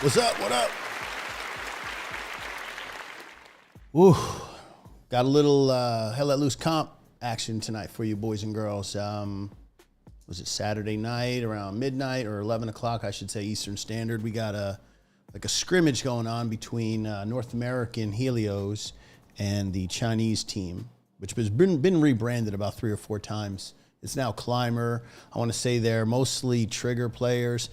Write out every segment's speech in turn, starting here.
What's up? What up? Woo. Got a little Hell Let Loose comp action tonight for you boys and girls. Was it Saturday night around midnight or 11 o'clock, I should say, Eastern Standard? We got a scrimmage going on between North American HELIOS and the Chinese team, which has been rebranded about 3 or 4 times. It's now Climber. I want to say they're mostly trigger players,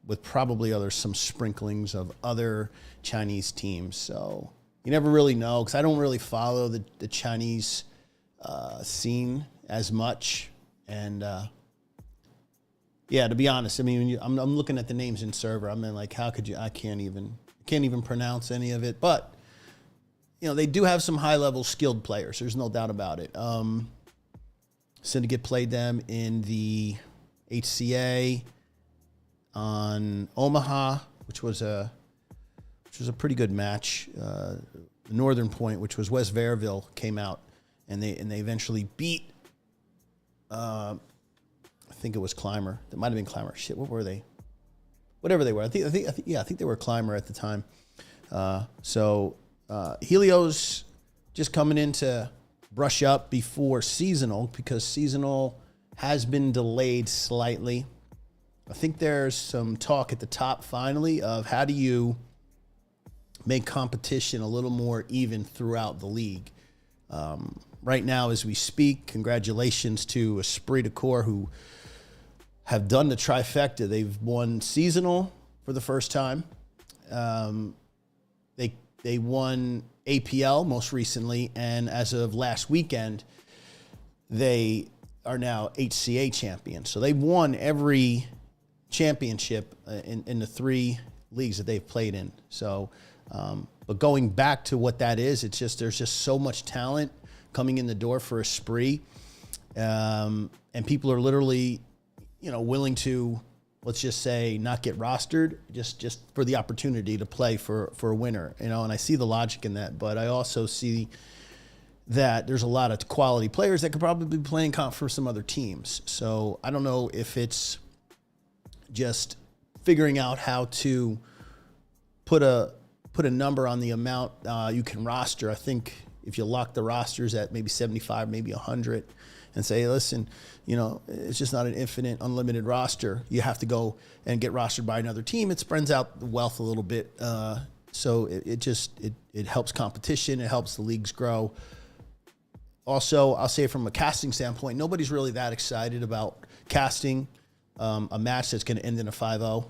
with probably some sprinklings of other Chinese teams. So you never really know, because I don't really follow the Chinese scene as much. And yeah, to be honest, I mean, I'm looking at the names in server. I'm like, how could you? I can't even pronounce any of it. But you know, they do have some high-level skilled players. There's no doubt about it. Syndicate played them in the HCA on Omaha, which was a pretty good match. The Northern Point, which was West Verville, came out, and they eventually beat. I think it was Climber. That might have been Climber. Shit, what were they? Whatever they were. I think they were Climber at the time. So Helios just coming in to brush up before seasonal, because seasonal has been delayed slightly. I think there's some talk at the top finally of how do you make competition a little more even throughout the league. Right now, as we speak, congratulations to Esprit de Corps, who have done the trifecta. They've won seasonal for the first time. They won APL most recently, and as of last weekend, they are now HCA champions. So they've won every championship in the 3 leagues that they've played in. So, but going back to what that is, it's just there's just so much talent coming in the door for Esprit, and people are literally, willing to, let's just say, not get rostered just for the opportunity to play for a winner, and I see the logic in that, but I also see that there's a lot of quality players that could probably be playing comp for some other teams. So I don't know if it's just figuring out how to put a number on the amount you can roster. I think if you lock the rosters at maybe 75, maybe 100, and say, listen, it's just not an infinite, unlimited roster. You have to go and get rostered by another team. It spreads out the wealth a little bit. So it helps competition. It helps the leagues grow. Also, I'll say from a casting standpoint, nobody's really that excited about casting a match that's going to end in a 5-0.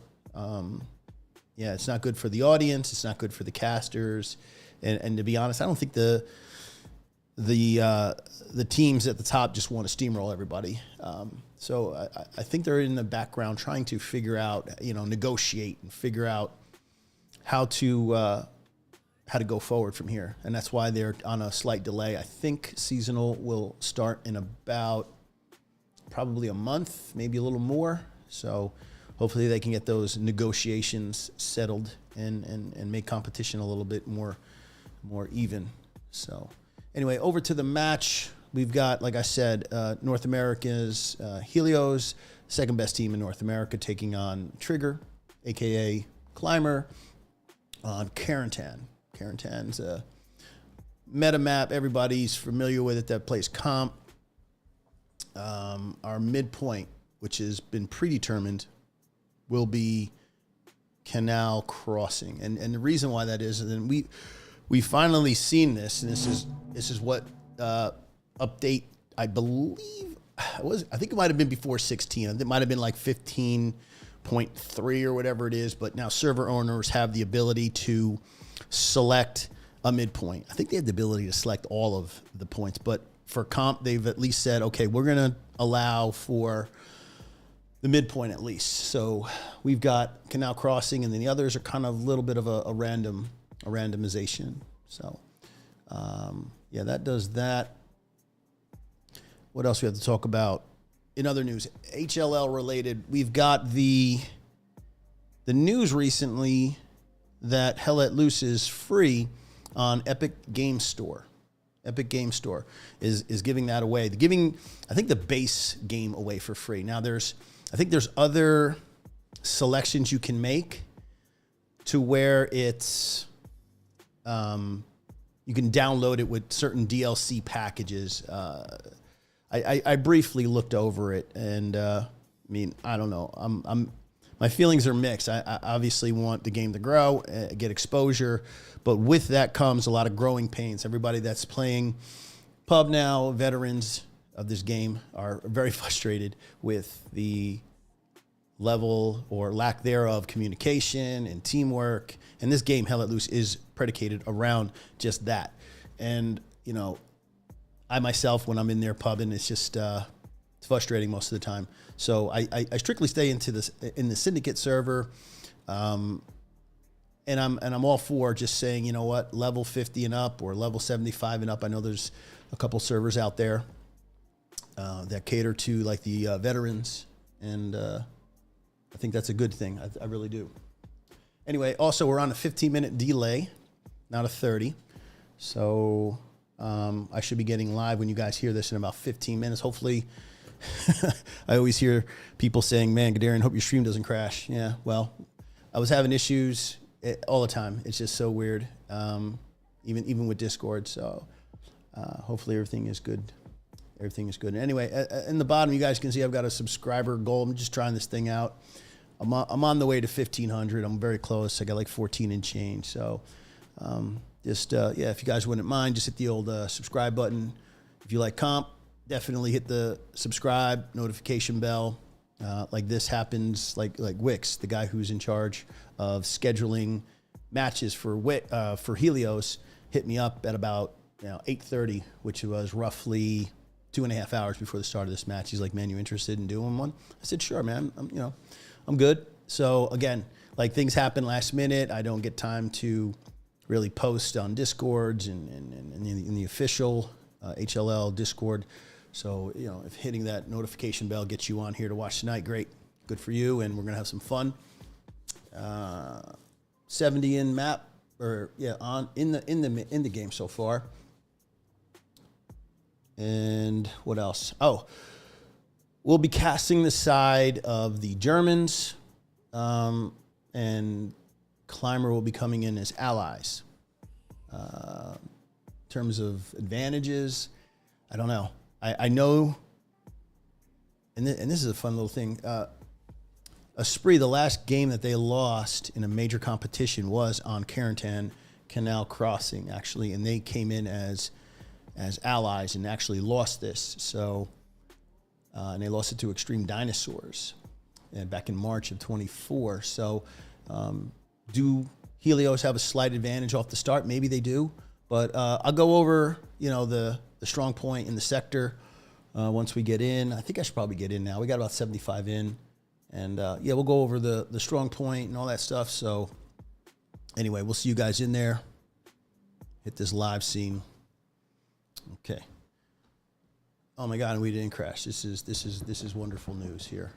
Yeah, it's not good for the audience. It's not good for the casters. And to be honest, I don't think the teams at the top just want to steamroll everybody. So I think they're in the background trying to figure out, negotiate and figure out how to go forward from here. And that's why they're on a slight delay. I think seasonal will start in about probably a month, maybe a little more. So hopefully they can get those negotiations settled and make competition a little bit more even. So anyway, over to the match. We've got, like I said, North America's HELIOS, second best team in North America, taking on Trigger, a.k.a. Climber, on Carentan. Carentan's a meta map. Everybody's familiar with it that plays comp. Our midpoint, which has been predetermined, will be Canal Crossing. And the reason why that is, and we finally seen this, and this is what update, I believe, I think it might have been before 16. It might have been like 15.3 or whatever it is, but now server owners have the ability to select a midpoint. I think they have the ability to select all of the points, but for comp, they've at least said, okay, we're going to allow for the midpoint at least. So we've got Canal Crossing, and then the others are kind of a little bit of a randomization. So, yeah, that does that. What else we have to talk about? In other news, HLL related, we've got the news recently that Hell Let Loose is free on Epic Game Store. Epic Game Store is giving that away. I think the base game away for free. Now I think there's other selections you can make to where it's you can download it with certain DLC packages. I briefly looked over it, and I mean, I don't know. My feelings are mixed. I obviously want the game to grow, get exposure, but with that comes a lot of growing pains. Everybody that's playing pub now, veterans of this game, are very frustrated with the level or lack thereof communication and teamwork. And this game, Hell Let Loose, is predicated around just that. And, you know, I myself, when I'm in there pubbing, it's just it's frustrating most of the time. So I strictly stay in the syndicate server, and I'm all for just saying, you know what, level 50 and up or level 75 and up. I know there's a couple servers out there that cater to like the veterans, and I think that's a good thing. I really do. Anyway, also we're on a 15-minute delay, not a 30. So I should be getting live when you guys hear this in about 15 minutes. Hopefully, I always hear people saying, man, Carentan, hope your stream doesn't crash. Yeah, well, I was having issues all the time. It's just so weird, even with Discord. So hopefully everything is good. Everything is good. Anyway, in the bottom, you guys can see I've got a subscriber goal. I'm just trying this thing out. I'm on the way to 1,500. I'm very close. I got like 14 and change. So yeah, if you guys wouldn't mind, just hit the old subscribe button. If you like comp, definitely hit the subscribe, notification bell. Like this happens, like Wix, the guy who's in charge of scheduling matches for Helios, hit me up at about 8:30, which was roughly 2.5 hours before the start of this match. He's like, man, you interested in doing one? I said, sure, man. I'm good. So again, like things happen last minute. I don't get time to really post on Discords and in the official HLL Discord. So, if hitting that notification bell gets you on here to watch tonight, great. Good for you. And we're going to have some fun. 70 in map in the game so far. And what else? Oh, we'll be casting the side of the Germans, and Climber will be coming in as allies. In terms of advantages, I don't know. I know, and this is a fun little thing. Esprit, the last game that they lost in a major competition was on Carentan Canal Crossing, actually, and they came in as allies and actually lost this. So, and they lost it to Extreme Dinosaurs, and back in March of 24. So, do Helios have a slight advantage off the start? Maybe they do, but I'll go over the strong point in the sector once we get in. I think I should probably get in now. We got about 75 in, and yeah, we'll go over the strong point and all that stuff. So, anyway, we'll see you guys in there. Hit this live scene. Okay. Oh my God, and we didn't crash. This is wonderful news here.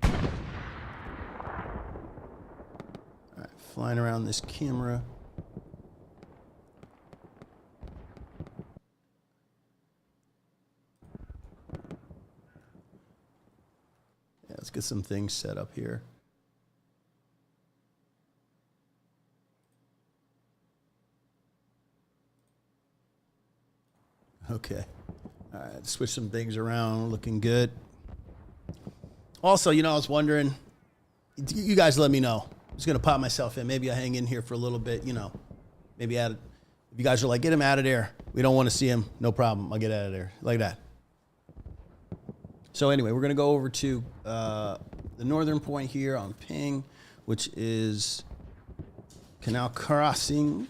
All right, flying around this camera. Yeah, let's get some things set up here. Okay. All right. Switch some things around. Looking good. Also, I was wondering, you guys let me know. I'm just going to pop myself in. Maybe I hang in here for a little bit, maybe if you guys are like, get him out of there. We don't want to see him. No problem. I'll get out of there like that. So anyway, we're going to go over to the northern point here on ping, which is Canal Crossing.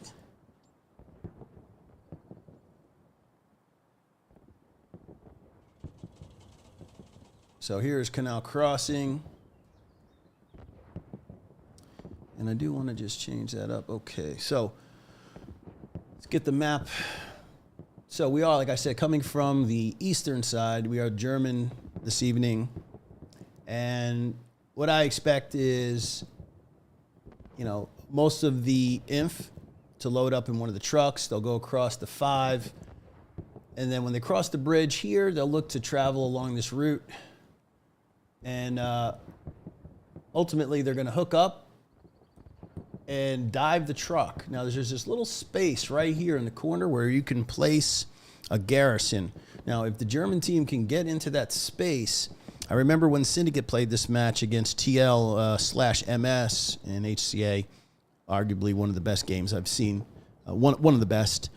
So here's Canal Crossing. And I do want to just change that up. Okay, so let's get the map. So we are, like I said, coming from the eastern side. We are German this evening. And what I expect is, most of the inf to load up in one of the trucks. They'll go across the 5. And then when they cross the bridge here, they'll look to travel along this route. And ultimately, they're going to hook up and dive the truck. Now, there's this little space right here in the corner where you can place a garrison. Now, if the German team can get into that space, I remember when Syndicate played this match against TL/MS in HCA, arguably one of the best games I've seen, one of the best,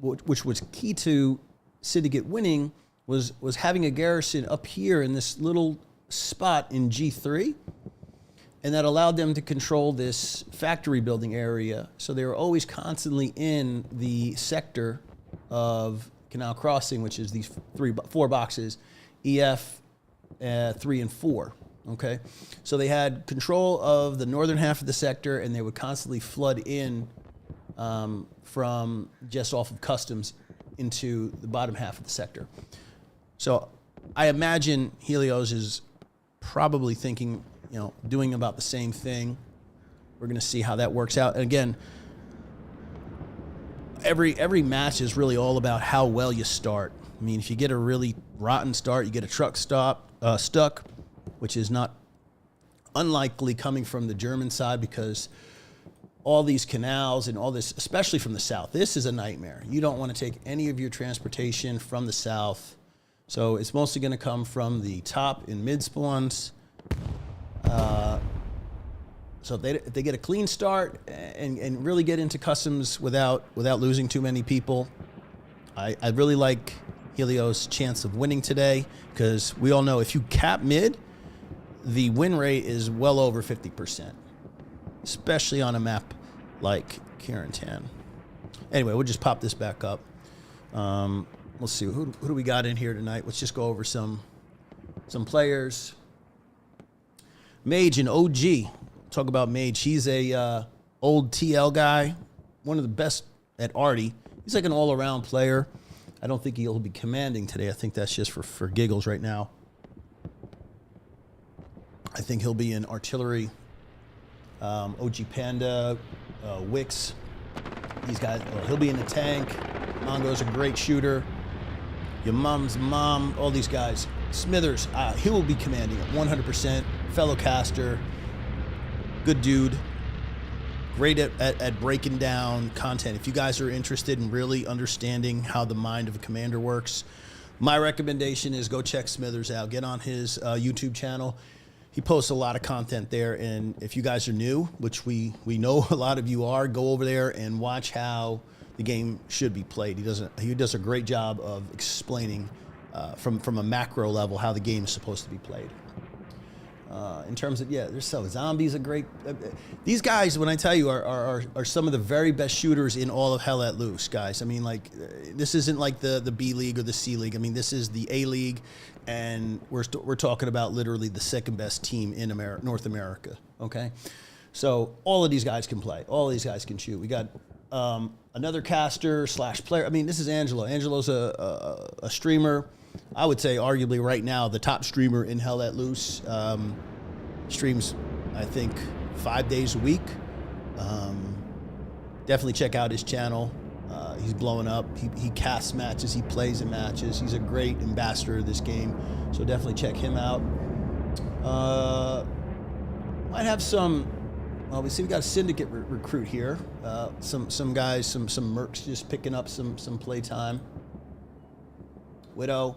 which was key to Syndicate winning, was having a garrison up here in this little spot in G3, and that allowed them to control this factory building area. So they were always constantly in the sector of Canal Crossing, which is these four boxes, EF 3 and 4. Okay, so they had control of the northern half of the sector, and they would constantly flood in from just off of customs into the bottom half of the sector. So I imagine Helios is probably thinking, doing about the same thing. We're going to see how that works out. And again, every match is really all about how well you start. I mean, if you get a really rotten start, you get a truck stuck, which is not unlikely coming from the German side, because all these canals and all this, especially from the south, this is a nightmare. You don't want to take any of your transportation from the south. So it's mostly going to come from the top in mid spawns. So if they get a clean start and really get into customs without losing too many people, I really like Helios' chance of winning today, because we all know if you cap mid, the win rate is well over 50%, especially on a map like Carentan. Anyway, we'll just pop this back up. We'll see who do we got in here tonight. Let's just go over some players. Mage and OG. Talk about Mage. He's a old TL guy, one of the best at Arty. He's like an all-around player. I don't think he'll be commanding today. I think that's just for giggles right now. I think he'll be in artillery. OG Panda, Wix. These guys. He'll be in the tank. Mongo's a great shooter. Your mom's mom. All these guys. Smithers. He will be commanding it 100%. Fellow caster. Good dude. Great at breaking down content. If you guys are interested in really understanding how the mind of a commander works, my recommendation is go check Smithers out. Get on his YouTube channel. He posts a lot of content there. And if you guys are new, which we know a lot of you are, go over there and watch how the game should be played. He does a great job of explaining from a macro level how the game is supposed to be played. In terms of, there's so Zombies are great. These guys, when I tell you, are some of the very best shooters in all of Hell Let Loose, guys. I mean, like, this isn't like the B League or the C League. I mean, this is the A League, and we're talking about literally the second best team in North America. Okay, so all of these guys can play. All of these guys can shoot. We got another caster / player. I mean, this is Angelo. Angelo's a streamer. I would say arguably right now the top streamer in Hell Let Loose. Streams, I think, 5 days a week. Definitely check out his channel. He's blowing up. He casts matches. He plays in matches. He's a great ambassador of this game. So definitely check him out. Might have some. Well, we got a Syndicate recruit here. Some guys, some mercs just picking up some play time. Widow.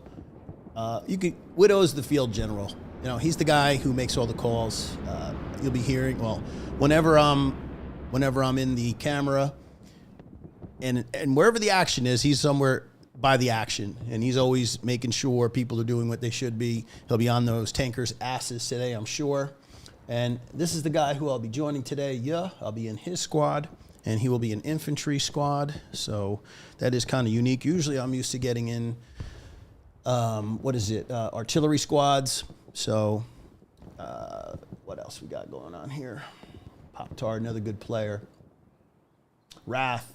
Widow's the field general. He's the guy who makes all the calls. You'll be hearing, whenever I'm in the camera and wherever the action is, he's somewhere by the action, and he's always making sure people are doing what they should be. He'll be on those tankers' asses today, I'm sure. And this is the guy who I'll be joining today. Yeah, I'll be in his squad, and he will be an infantry squad. So that is kind of unique. Usually I'm used to getting in, artillery squads. So what else we got going on here? Pop-Tart, another good player. Wrath.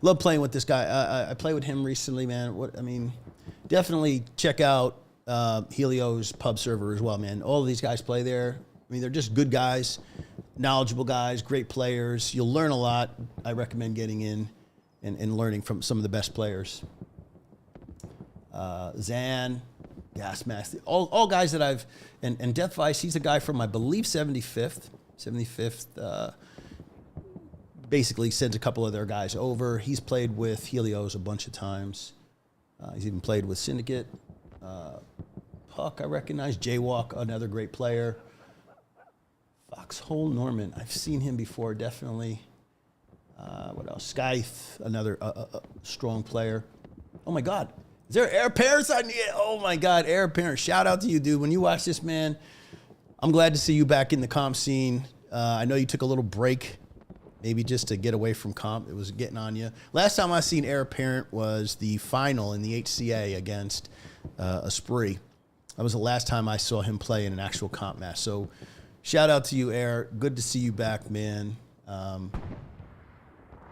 Love playing with this guy. I played with him recently, man. Definitely check out Helios pub server as well, man. All of these guys play there. They're just good guys, knowledgeable guys, great players. You'll learn a lot. I recommend getting in and learning from some of the best players. Zan, Gas Mask, all guys that I've, and Death Vice, he's a guy from, I believe, 75th. Basically sends a couple of their guys over. He's played with HELIOS a bunch of times. He's even played with Syndicate. Puck, I recognize. Jaywalk, another great player. Foxhole Norman, I've seen him before, definitely. What else? Scythe, another strong player. Oh my God, is there Air Parents on here? Oh my God, Air Parents, shout out to you, dude. When you watch this, man, I'm glad to see you back in the comp scene. I know you took a little break, maybe just to get away from comp. It was getting on you. Last time I seen Air Parent was the final in the HCA against Esprit. That was the last time I saw him play in an actual comp match. So shout out to you, Air. Good to see you back, man.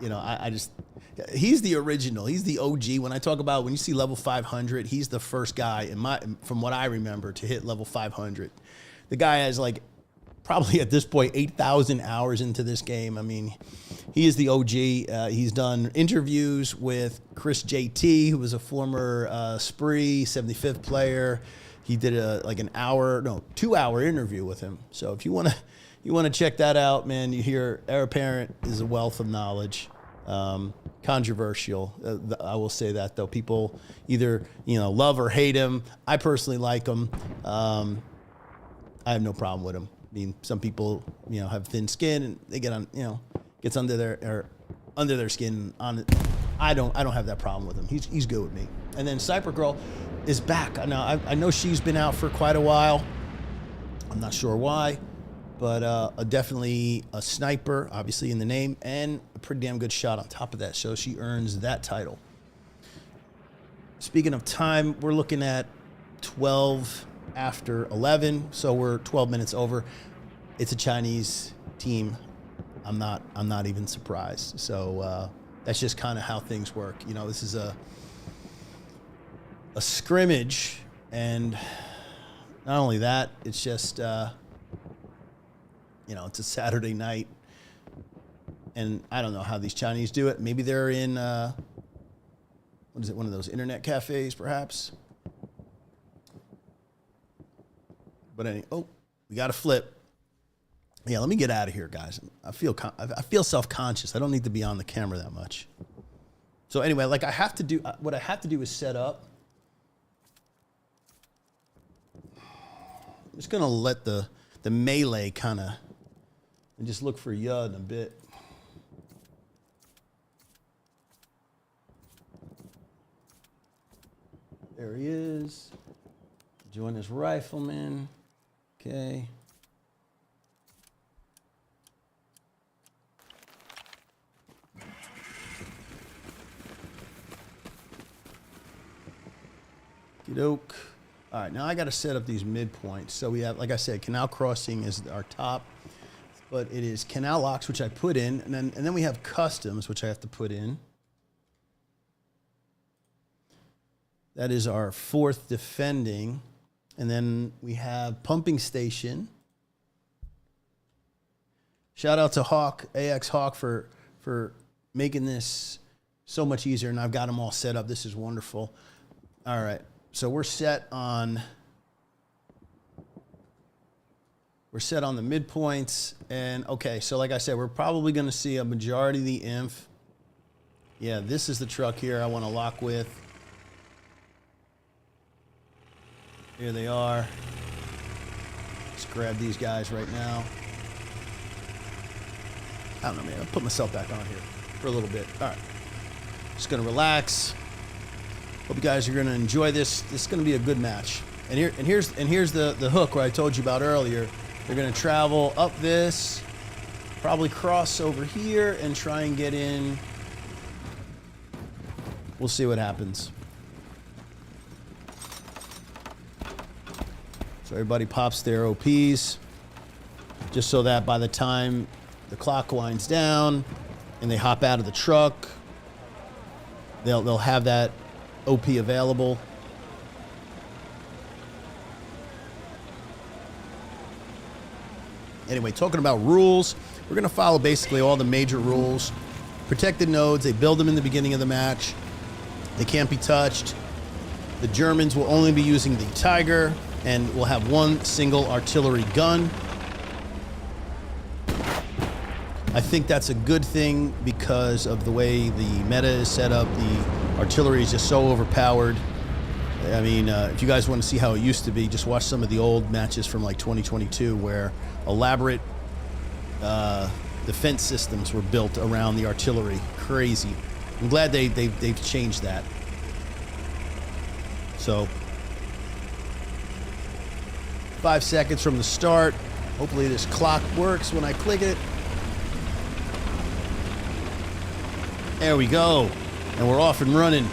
You know, I just, he's the original. He's the OG. When I talk about, when you see level 500, he's the first guy from what I remember to hit level 500. The guy has like probably at this point 8,000 hours into this game. I mean, he is the OG. He's done interviews with Chris JT, who was a former Spree 75th player. He did like an 2-hour interview with him. So if you want to check that out, man, you hear Heir Apparent is a wealth of knowledge. Controversial, I will say that, though. People either love or hate him. I personally like him. I have no problem with him. I mean, some people have thin skin and they get on gets under their skin. I don't have that problem with him. He's good with me. And then Cyper Girl is back. Now I know she's been out for quite a while. I'm not sure why. But definitely a sniper, obviously in the name, and a pretty damn good shot on top of that. So she earns that title. Speaking of time, we're looking at 12 after 11, so we're 12 minutes over. It's a Chinese team. I'm not even surprised. So that's just kind of how things work. This is a scrimmage, and not only that, it's just it's a Saturday night, and I don't know how these Chinese do it. Maybe they're in, what is it, one of those internet cafes, perhaps? But we got to flip. Yeah, let me get out of here, guys. I feel self-conscious. I don't need to be on the camera that much. So anyway, what I have to do is set up. I'm just going to let the melee kind of, and just look for Yud a bit. There he is. Join his rifleman. Okay. Okey-doke. All right, now I got to set up these midpoints. So we have, like I said, Canal Crossing is our top, but it is Canal Locks, which I put in, and then we have Customs, which I have to put in. That is our fourth defending. And then we have Pumping Station. Shout out to Hawk, AX Hawk, for making this so much easier, and I've got them all set up. This is wonderful. All right, so we're set on the midpoints, and okay, so like I said, we're probably going to see a majority of the inf. Yeah, this is the truck here I want to lock with. Here they are. Let's grab these guys right now. I don't know, man. I'll put myself back on here for a little bit. All right. Just going to relax. Hope you guys are going to enjoy this. This is going to be a good match. And here's the hook where I told you about earlier. They're going to travel up this, probably cross over here, and try and get in. We'll see what happens. So everybody pops their OPs, just so that by the time the clock winds down and they hop out of the truck, they'll have that OP available. Anyway, talking about rules, we're going to follow basically all the major rules. Protected nodes, they build them in the beginning of the match. They can't be touched. The Germans will only be using the Tiger and will have one single artillery gun. I think that's a good thing because of the way the meta is set up. The artillery is just so overpowered. I mean, if you guys want to see how it used to be, just watch some of the old matches from like 2022 where elaborate defense systems were built around the artillery. Crazy. I'm glad they've changed that. So, 5 seconds from the start. Hopefully this clock works when I click it. There we go. And we're off and running.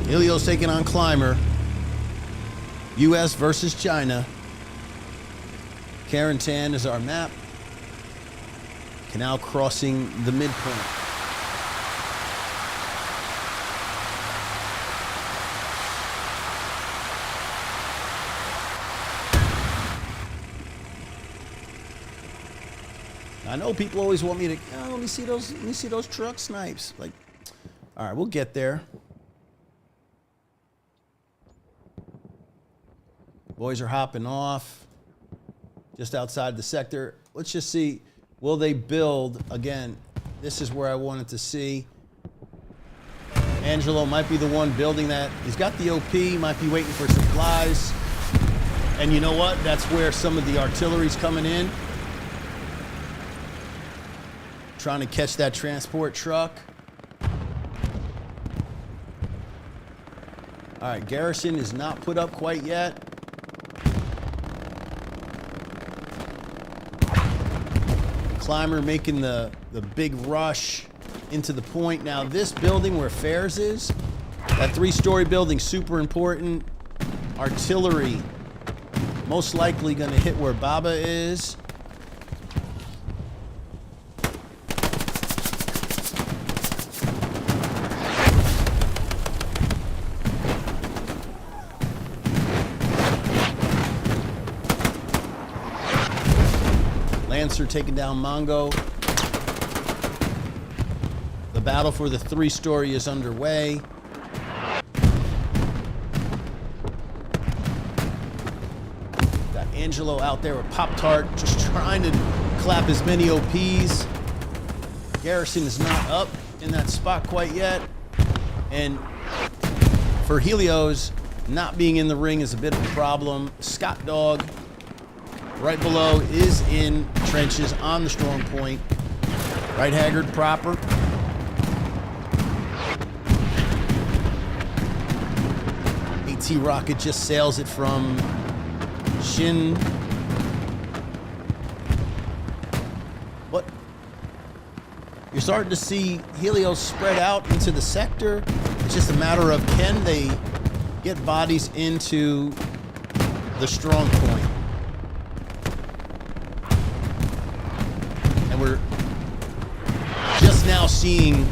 Helios taking on Climber. US versus China. Carentan is our map. Canal crossing the midpoint. I know people always want me to, oh, let me see those truck snipes. Like, all right, we'll get there. Boys are hopping off just outside the sector. Let's just see, will they build? Again, this is where I wanted to see. Angelo might be the one building that. He's got the OP, might be waiting for supplies. And you know what? That's where some of the artillery's coming in. Trying to catch that transport truck. All right, garrison is not put up quite yet. Climber making the big rush into the point. Now this building where Fairs is, that 3-story building, super important. Artillery, most likely gonna hit where Baba is. Lancer taking down Mongo. The battle for the 3-story is underway. Got Angelo out there with Pop-Tart, just trying to clap as many OPs. Garrison is not up in that spot quite yet. And for Helios, not being in the ring is a bit of a problem. Scott Dog right below is in trenches on the strong point. Right Haggard proper. AT Rocket just sails it from Shin. What? You're starting to see Helios spread out into the sector. It's just a matter of can they get bodies into the strong point. And we're just now seeing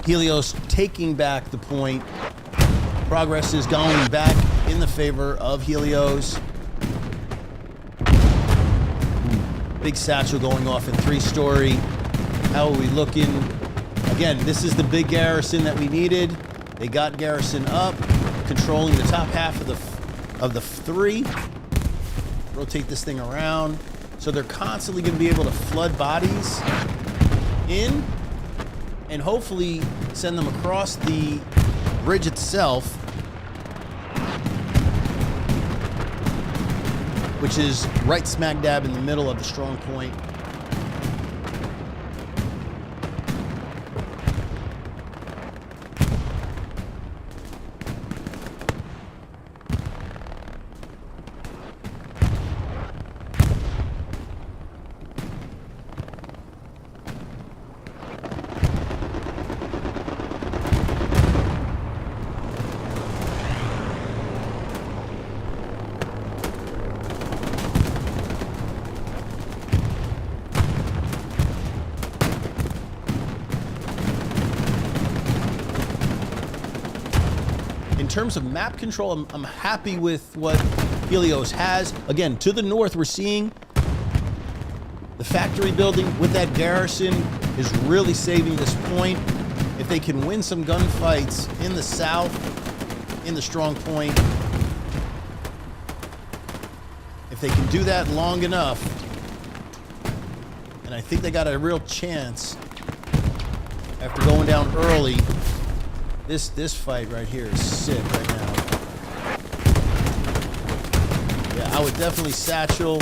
Helios taking back the point. Progress is going back in the favor of Helios. Big satchel going off in 3-story. How are we looking? Again, this is the big garrison that we needed. They got garrison up, controlling the top half of the 3. Rotate this thing around. So they're constantly going to be able to flood bodies in and hopefully send them across the bridge itself, which is right smack dab in the middle of the strong point. In terms of map control, I'm happy with what Helios has. Again, to the north, we're seeing the factory building with that garrison is really saving this point. If they can win some gunfights in the south, in the strong point, if they can do that long enough, and I think they got a real chance after going down early. This fight right here is sick right now. Yeah, I would definitely satchel.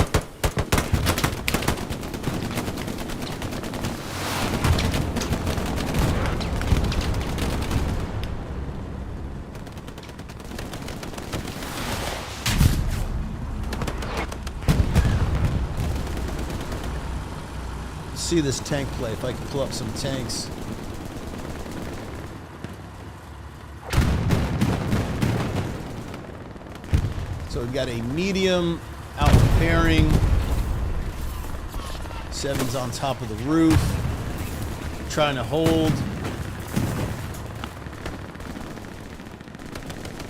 See this tank play, if I can pull up some tanks. So we've got a medium out repairing. 7's on top of the roof, trying to hold.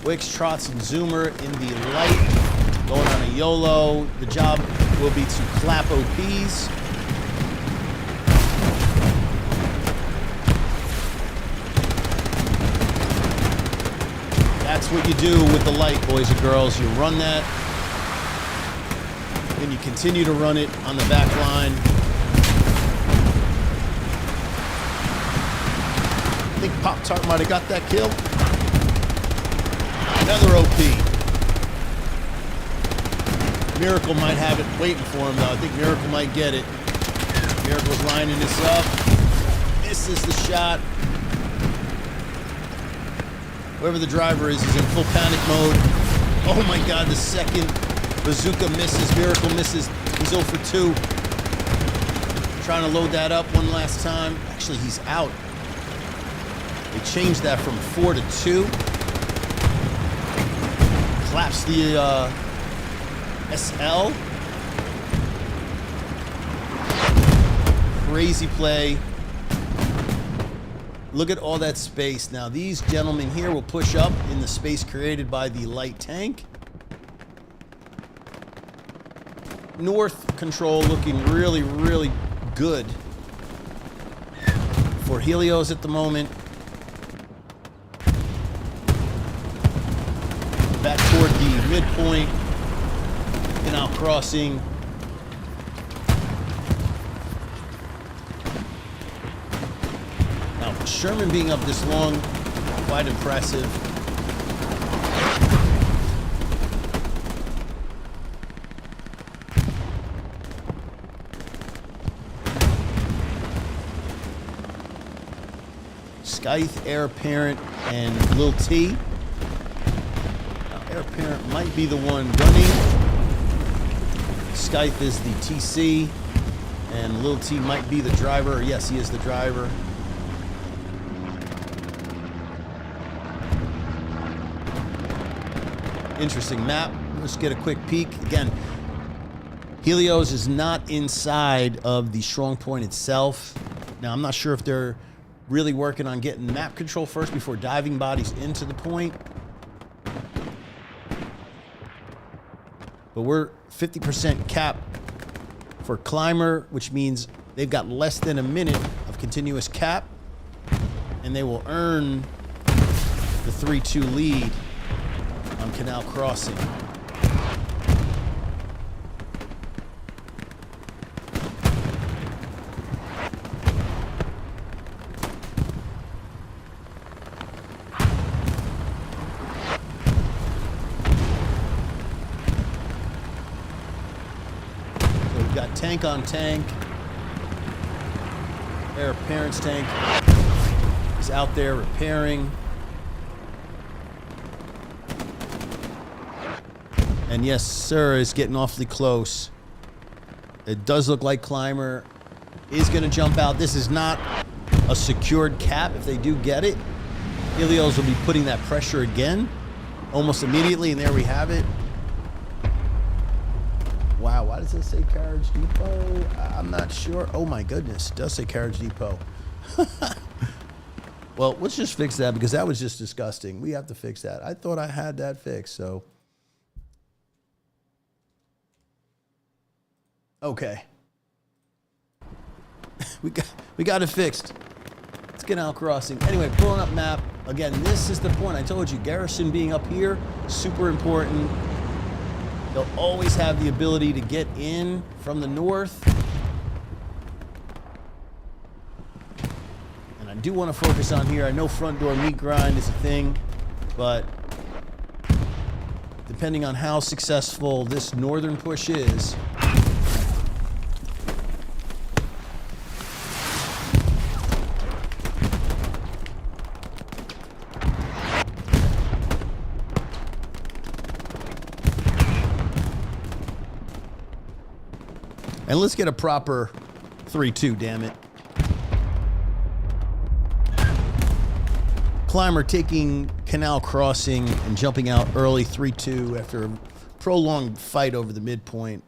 Wicks, Trots, and Zoomer in the light, going on a YOLO. The job will be to clap OPs. That's what you do with the light, boys and girls. You run that, then you continue to run it on the back line. I think Pop-Tart might have got that kill. Another OP. Miracle might have it waiting for him, though. I think Miracle might get it. Miracle's lining this up. Misses the shot. Whoever the driver is in full panic mode. Oh my God, the second bazooka misses. Miracle misses. He's 0 for 2. Trying to load that up one last time. Actually, he's out. They changed that from 4 to 2. Claps the SL. Crazy play. Look at all that space. Now these gentlemen here will push up in the space created by the light tank. North control looking really, really good for Helios at the moment. Back toward the midpoint. Canal crossing. Sherman being up this long, quite impressive. Scythe, Heir Apparent, and Lil T. Now, Heir Apparent might be the one gunning. Scythe is the TC, and Lil T might be the driver. Yes, he is the driver. Interesting map. Let's get a quick peek. Again, Helios is not inside of the strong point itself. Now, I'm not sure if they're really working on getting map control first before diving bodies into the point. But we're 50% cap for climber, which means they've got less than a minute of continuous cap, and they will earn the 3-2 lead on Canal Crossing. So we've got tank on tank. Heir Apparent's tank is out there repairing. And yes, sir, it's getting awfully close. It does look like Climber is going to jump out. This is not a secured cap. If they do get it, Helios will be putting that pressure again almost immediately, and there we have it. Wow, why does it say Carriage Depot? I'm not sure. Oh my goodness, it does say Carriage Depot. Well, let's just fix that because that was just disgusting. We have to fix that. I thought I had that fixed, so. Okay. We got it fixed. It's Canal Crossing. Anyway, pulling up map. Again, this is the point. I told you, garrison being up here, super important. They'll always have the ability to get in from the north. And I do want to focus on here. I know front door meat grind is a thing, but depending on how successful this northern push is, and let's get a proper 3-2, damn it. Climber taking Canal Crossing and jumping out early 3-2 after a prolonged fight over the midpoint.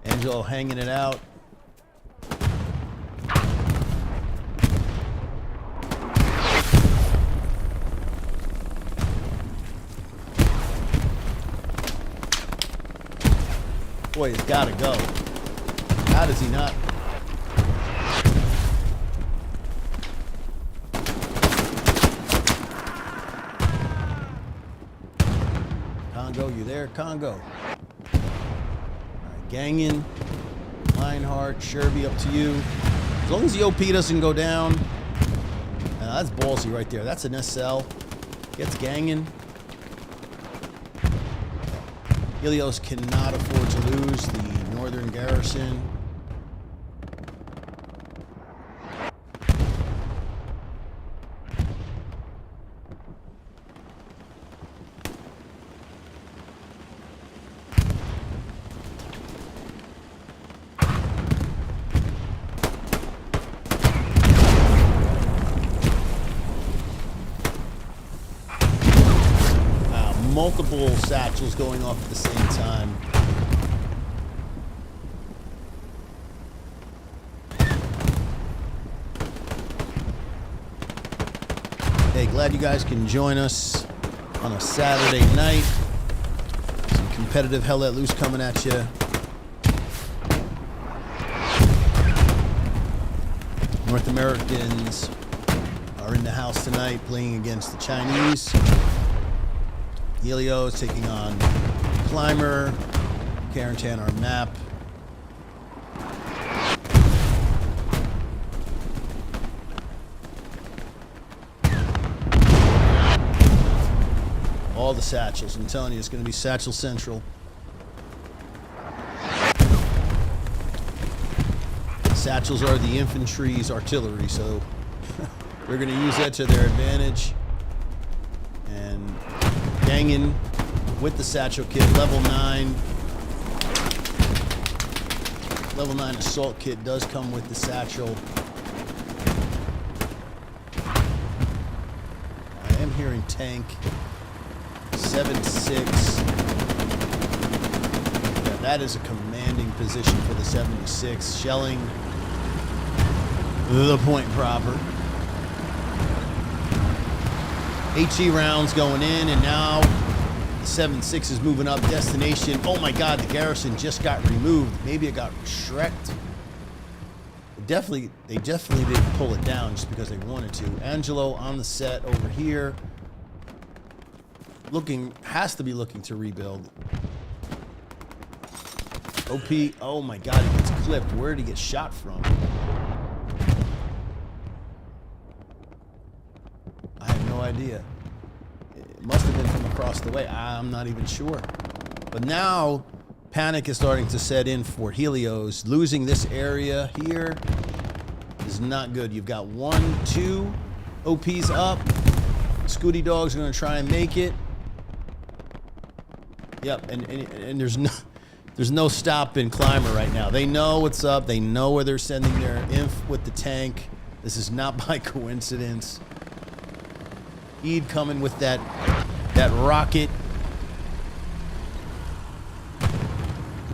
Angelo hanging it out. Boy, he's got to go. How does he not? Congo, you there? Congo. All right, Gangin, Lionheart, Sherby, up to you. As long as the OP doesn't go down. That's ballsy right there. That's an SL. Gets Gangin. Helios cannot afford to lose the northern garrison. Multiple satchels going off at the same time. Hey, glad you guys can join us on a Saturday night. Some competitive Hell Let Loose coming at you. North Americans are in the house tonight playing against the Chinese. Helios taking on Climber, Carentan our map. All the satchels, I'm telling you, it's going to be Satchel Central. Satchels are the infantry's artillery, so we're going to use that to their advantage. And Gangin with the satchel kit, level 9. Level 9 assault kit does come with the satchel. I am hearing tank. 7-6. Yeah, that is a commanding position for the 76. Shelling the point proper. HE rounds going in, and now the 7-6 is moving up. Destination. Oh my God, the garrison just got removed. Maybe it got shreked. They definitely didn't pull it down just because they wanted to. Angelo on the set over here. Has to be looking to rebuild. OP, oh my God, he gets clipped. Where did he get shot from? I have no idea. It must have been from across the way. I'm not even sure. But now, panic is starting to set in for Helios. Losing this area here is not good. You've got 1, 2 OPs up. Scooty Dog's going to try and make it. Yep, and there's no stop in Climber right now. They know what's up. They know where they're sending their inf with the tank. This is not by coincidence. Eid coming with that rocket.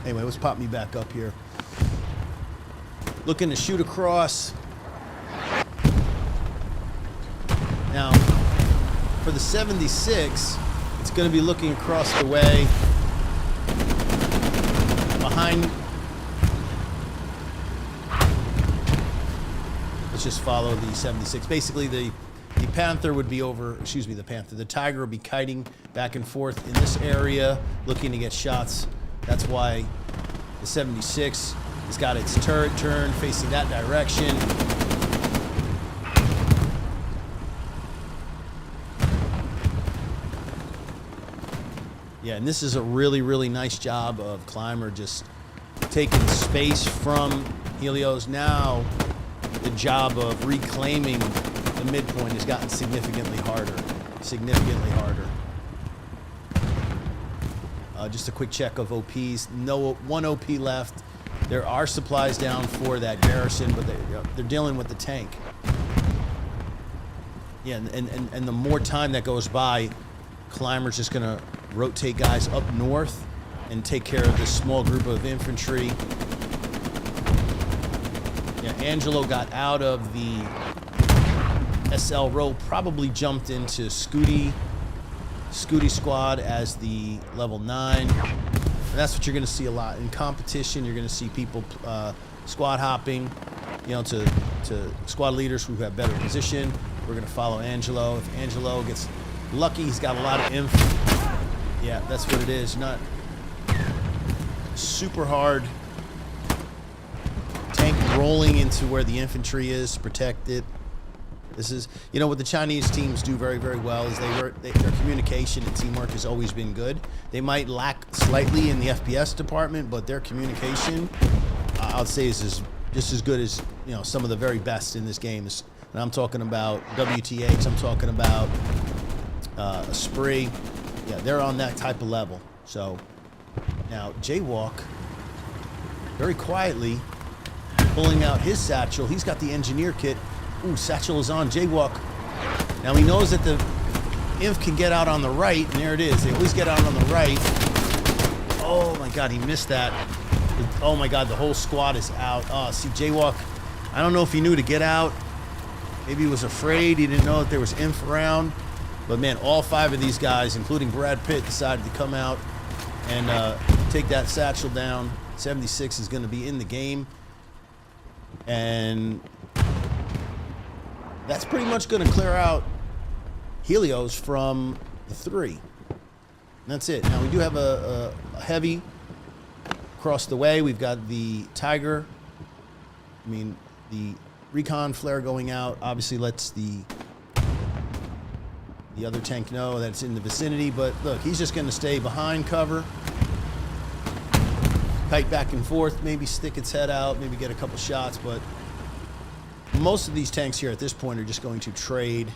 Anyway, let's pop me back up here. looking to shoot across. Now, for the 76, it's going to be looking across the way behind. Let's just follow the 76. Basically, the Panther would be over, excuse me, the Tiger would be kiting back and forth in this area, looking to get shots. That's why the 76 has got its turret turned facing that direction. Yeah, and this is a really, really nice job of Climber just taking space from Helios. Now, the job of reclaiming the midpoint has gotten significantly harder. Significantly harder. Just a quick check of OPs. No, one OP left. There are supplies down for that garrison, but they're dealing with the tank. Yeah, and the more time that goes by, Climber's just gonna rotate guys up north and take care of this small group of infantry. Yeah, Angelo got out of the SL row, probably jumped into Scooty squad as the level 9. And that's what you're going to see a lot in competition. You're going to see people squad hopping, you know, to squad leaders who have better position. We're going to follow Angelo. If Angelo gets lucky, he's got a lot of info. Yeah, that's what it is. Not super hard tank rolling into where the infantry is to protect it. This is, you know, what the Chinese teams do very, very well is their communication and teamwork has always been good. They might lack slightly in the FPS department, but their communication, I would say, is just as good as, you know, some of the very best in this game. And I'm talking about WTH. I'm talking about Spree. Yeah, they're on that type of level. So now Jaywalk, very quietly pulling out his satchel. He's got the engineer kit. Ooh, satchel is on. Jaywalk. Now he knows that the Inf can get out on the right, and there it is. They always get out on the right. Oh my God, he missed that. Oh my God, the whole squad is out. Oh, see, Jaywalk, I don't know if he knew to get out. Maybe he was afraid. He didn't know that there was Inf around. But man, all 5 of these guys, including Brad Pitt, decided to come out and take that satchel down. 76 is going to be in the game. And that's pretty much going to clear out Helios from the 3. And that's it. Now, we do have a heavy across the way. We've got the Tiger. I mean, the recon flare going out obviously lets the other tank know that it's in the vicinity. But look, he's just going to stay behind cover. Kite back and forth, maybe stick its head out, maybe get a couple shots, but most of these tanks here at this point are just going to trade.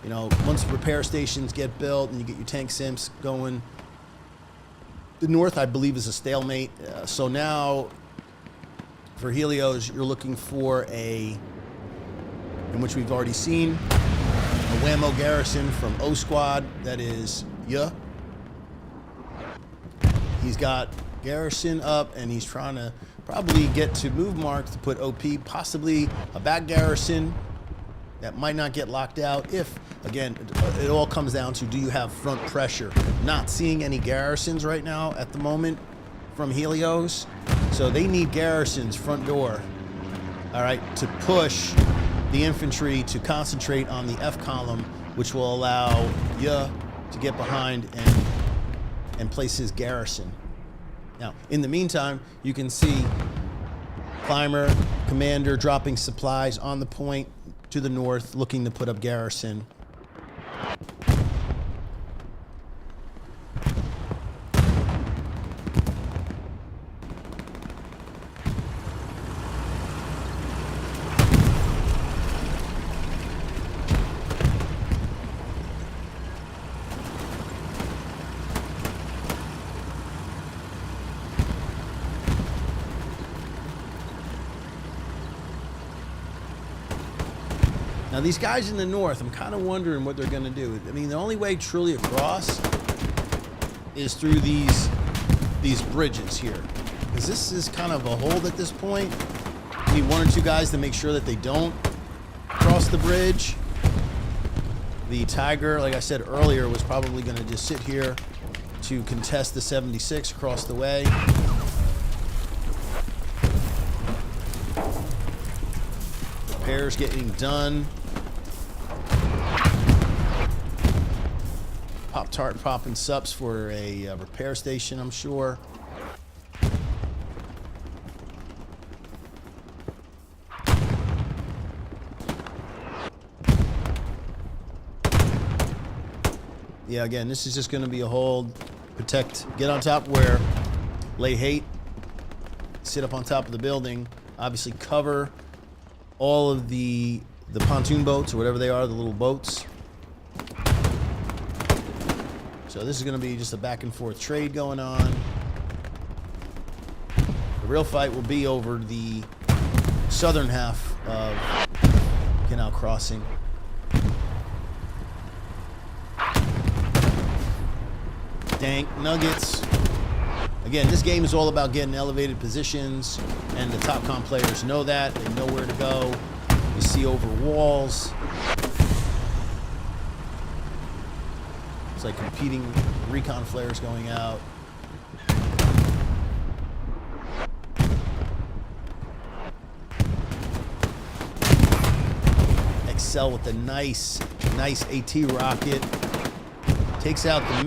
You know, once repair stations get built and you get your tank simps going, the north, I believe, is a stalemate. So now, for Helios, you're looking for in which we've already seen, a Whammo garrison from O Squad, that is He's got garrison up, and he's trying to probably get to move marks to put OP, possibly a back garrison that might not get locked out. If, again, it all comes down to, do you have front pressure? Not seeing any garrisons right now at the moment from Helios, so they need garrisons front door, all right, to push the infantry to concentrate on the F column, which will allow to get behind and place his garrison. Now, in the meantime, you can see Climber, Commander dropping supplies on the point to the north, looking to put up garrison. Now, these guys in the north, I'm kind of wondering what they're going to do. I mean, the only way truly across is through these bridges here, because this is kind of a hold at this point. I need one or two guys to make sure that they don't cross the bridge. The Tiger, like I said earlier, was probably going to just sit here to contest the 76 across the way. Repairs getting done. Pop-Tart popping sups for a repair station, I'm sure. Yeah, again, this is just going to be a hold. Protect, get on top where lay hate. Sit up on top of the building. Obviously cover all of the pontoon boats or whatever they are, the little boats. So this is going to be just a back and forth trade going on. The real fight will be over the southern half of Canal Crossing. Dank nuggets. Again, this game is all about getting elevated positions, and the top comp players know that. They know where to go. You see over walls. It's like competing recon flares going out. Excel with the nice AT rocket. Takes out the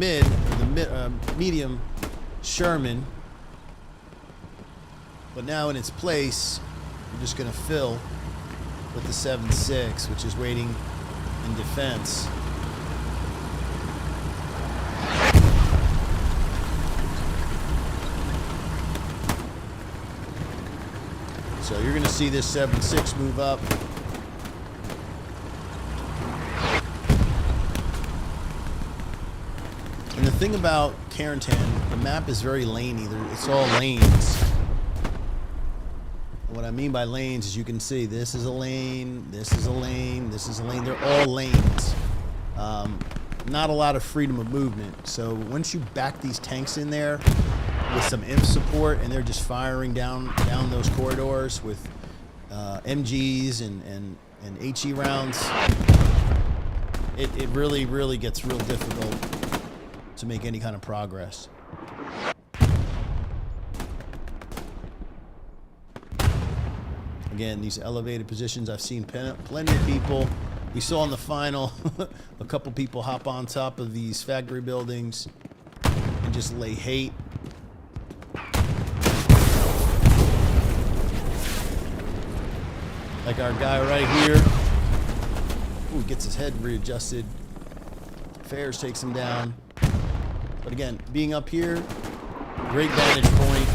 medium Sherman. But now in its place, I'm just going to fill with the 7.6, which is waiting in defense. So you're going to see this 7.6 move up. And the thing about Carentan, the map is very laney. It's all lanes. And what I mean by lanes is you can see this is a lane, this is a lane, this is a lane. They're all lanes. Not a lot of freedom of movement. So once you back these tanks in there with some imp support and they're just firing down those corridors with MGs and HE rounds, it really gets real difficult to make any kind of progress. Again, these elevated positions, I've seen plenty of people. We saw in the final a couple people hop on top of these factory buildings and just lay hate. Like our guy right here. Ooh, gets his head readjusted. Fairs takes him down. But again, being up here, great vantage point.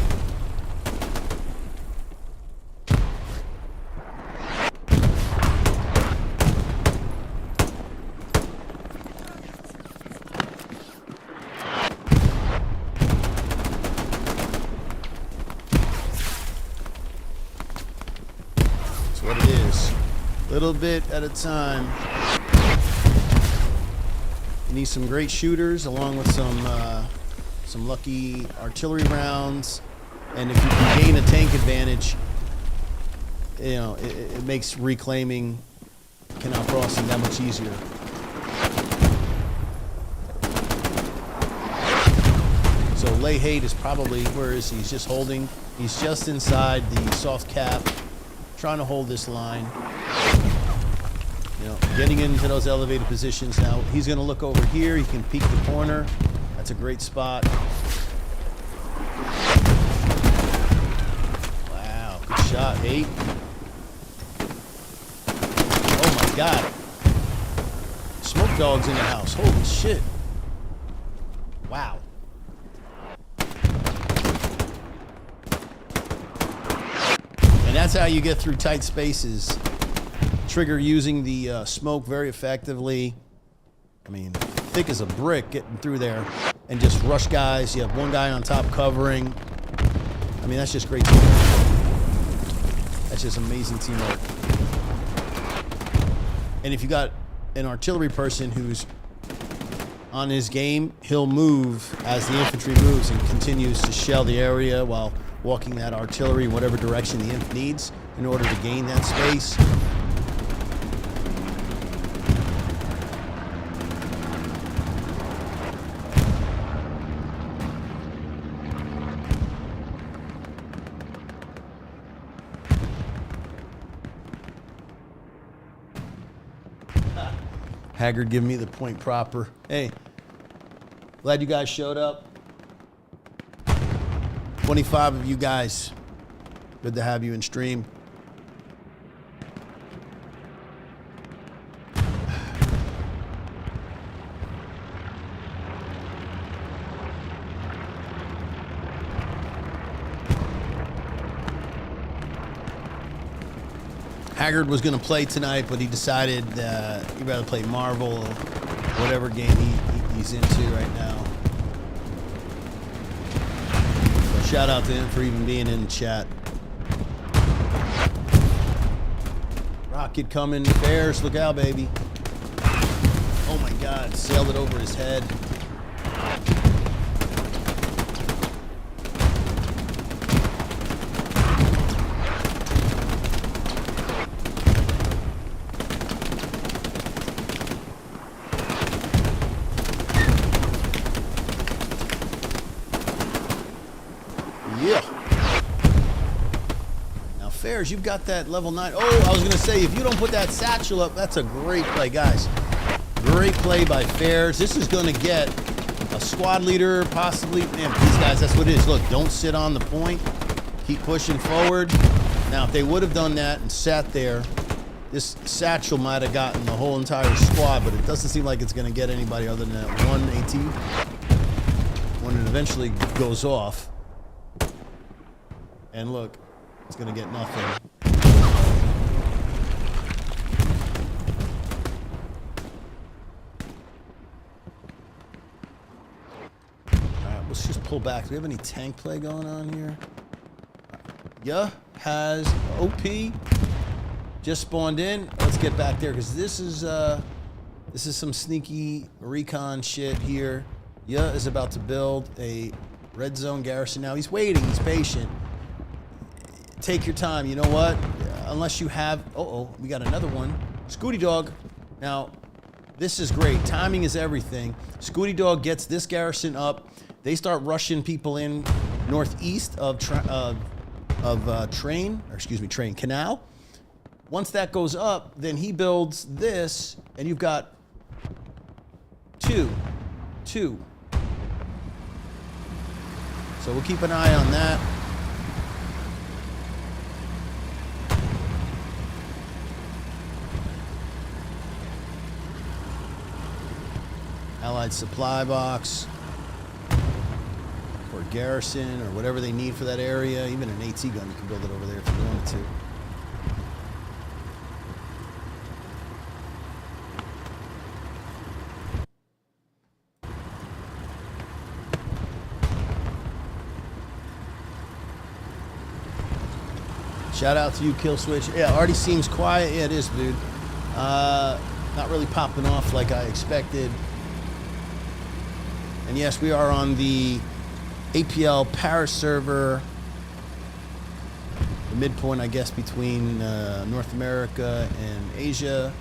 That's what it is. Little bit at a time. You need some great shooters along with some lucky artillery rounds, and if you can gain a tank advantage, you know, it makes reclaiming Canal Crossing that much easier. So Lay Hate is probably, where is he? He's just holding. He's just inside the soft cap, trying to hold this line. You know, getting into those elevated positions now. He's going to look over here. He can peek the corner. That's a great spot. Wow, good shot, 8. Oh my God. Smoke dog's in the house. Holy shit. Wow. And that's how you get through tight spaces. Trigger using the smoke very effectively. I mean, thick as a brick getting through there and just rush guys. You have one guy on top covering. I mean, that's just great teamwork. That's just amazing teamwork. And if you got an artillery person who's on his game, he'll move as the infantry moves and continues to shell the area while walking that artillery in whatever direction the inf needs in order to gain that space. Haggard giving me the point proper. Hey, glad you guys showed up. 25 of you guys. Good to have you in stream. Haggard was going to play tonight, but he decided he'd rather play Marvel or whatever game he's into right now. So shout out to him for even being in the chat. Rocket coming, Bears, look out, baby. Oh my God, sailed it over his head. You've got that level 9. Oh, I was going to say, if you don't put that satchel up, that's a great play, guys. Great play by Fairs. This is going to get a squad leader, possibly. Man, these guys, that's what it is. Look, don't sit on the point. Keep pushing forward. Now, if they would have done that and sat there, this satchel might have gotten the whole entire squad, but it doesn't seem like it's going to get anybody other than that one AT when it eventually goes off. And look. It's going to get nothing. All right, let's just pull back. Do we have any tank play going on here? Yeah, has OP just spawned in. Let's get back there because this is some sneaky recon shit here. Yeah is about to build a red zone garrison. Now he's waiting. He's patient. Take your time. You know what? Unless you have... Uh-oh, we got another one. Scooty Dog. Now, this is great. Timing is everything. Scooty Dog gets this garrison up. They start rushing people in northeast of Train Canal. Once that goes up, then he builds this, and you've got two. So we'll keep an eye on that. Allied supply box or garrison or whatever they need for that area. Even an AT gun, you can build it over there if you wanted to. Shout out to you, Kill Switch. Yeah, already seems quiet. Yeah, it is, dude. Not really popping off like I expected. And yes, we are on the APL Paris server, the midpoint, I guess, between North America and Asia.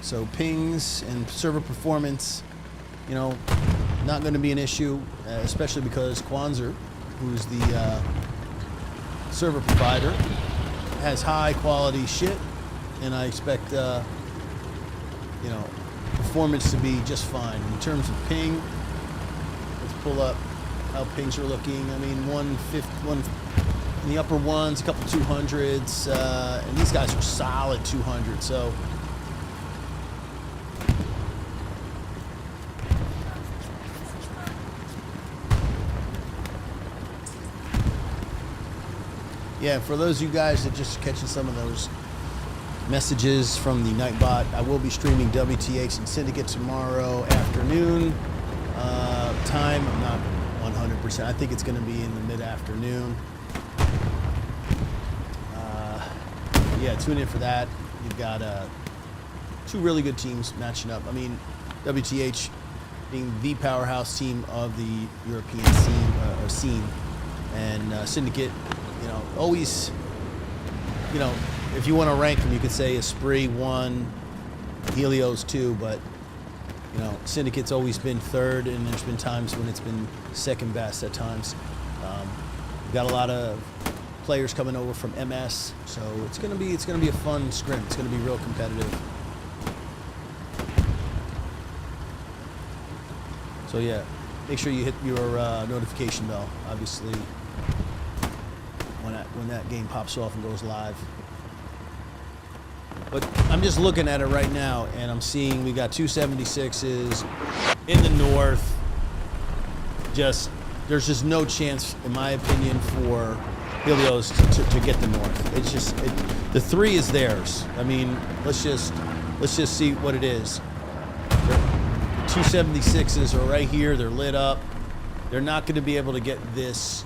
So pings and server performance, you know, not going to be an issue, especially because Kwanzaa, who's the server provider, has high quality shit, and I expect, you know, performance to be just fine. In terms of ping, let's pull up how pings are looking. I mean, 150, one in the upper ones, a couple 200s, and these guys are solid 200. So yeah, for those of you guys that just catching some of those messages from the Nightbot, I will be streaming WTH and Syndicate tomorrow afternoon. Time, I'm not 100%. I think it's going to be in the mid-afternoon. Yeah, tune in for that. You've got two really good teams matching up. I mean, WTH being the powerhouse team of the European scene. And Syndicate, you know, always, you know, if you want to rank them, you could say Esprit 1, Helios 2, but, you know, Syndicate's always been third, and there's been times when it's been second best at times. We've got a lot of players coming over from MS, so it's gonna be a fun scrim. It's gonna be real competitive. So yeah, make sure you hit your notification bell, obviously, when that game pops off and goes live. But I'm just looking at it right now, and I'm seeing we got 276s in the north. There's just no chance, in my opinion, for Helios to get the north. It's just the 3 is theirs. I mean, let's just see what it is. The 276s are right here. They're lit up. They're not going to be able to get this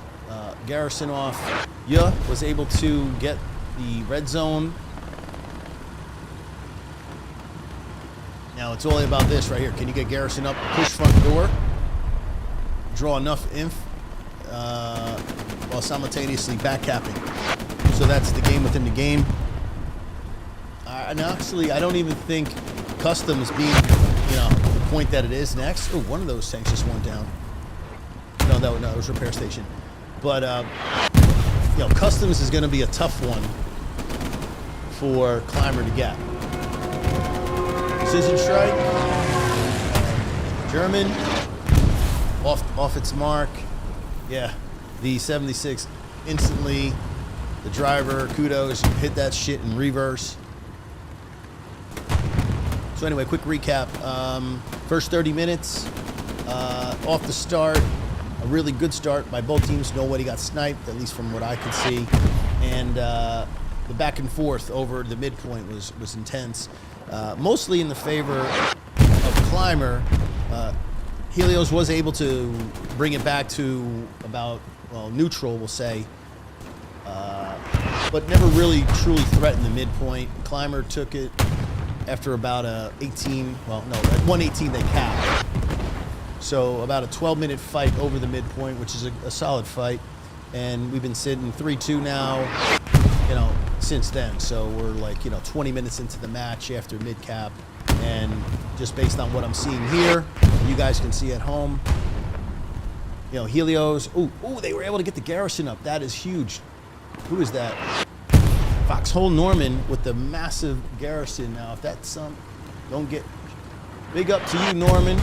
garrison off. Yeah, was able to get the red zone. Now it's only about this right here. Can you get garrison up, push front door, draw enough inf while simultaneously back capping? So that's the game within the game. And actually, I don't even think customs being, you know, the point that it is next. Oh, one of those tanks just went down. No, that was repair station. But you know, customs is going to be a tough one for Climber to get. Precision strike, German, off its mark. Yeah, the 76 instantly. The driver, kudos, hit that shit in reverse. So anyway, quick recap. First 30 minutes, off the start, a really good start by both teams. Nobody got sniped, at least from what I could see. And the back and forth over the midpoint was intense. Mostly in the favor of Climber. Helios was able to bring it back to about, well, neutral, we'll say, but never really truly threatened the midpoint. Climber took it after about at 118 they capped. So about a 12-minute fight over the midpoint, which is a solid fight. And we've been sitting 3-2 now, you know, since then. So we're like, you know, 20 minutes into the match after mid-cap. And just based on what I'm seeing here, you guys can see at home, you know, Helios, ooh, they were able to get the garrison up. That is huge. Who is that? Foxhole Norman with the massive garrison. Now, if that's don't get big up to you, Norman.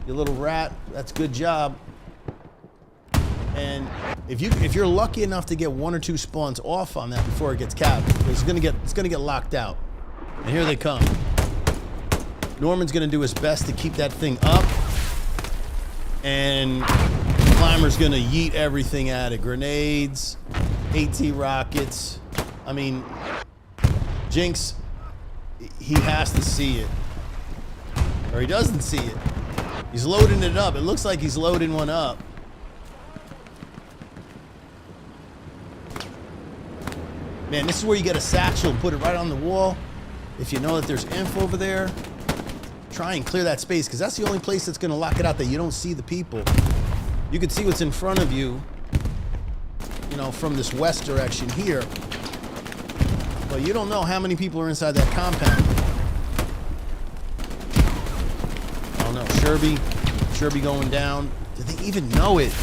You little rat. That's a good job. And if you're lucky enough to get 1 or 2 spawns off on that before it gets capped, it's gonna get locked out. And here they come. Norman's gonna do his best to keep that thing up, and Climber's gonna yeet everything at it. Grenades, AT rockets. I mean, Jinx, he has to see it, or he doesn't see it. He's loading it up. It looks like he's loading one up. Man, this is where you get a satchel, put it right on the wall. If you know that there's inf over there, try and clear that space, because that's the only place that's going to lock it out, that you don't see the people. You can see what's in front of you, you know, from this west direction here, but you don't know how many people are inside that compound. Oh no, Sherby going down. Did they even know it?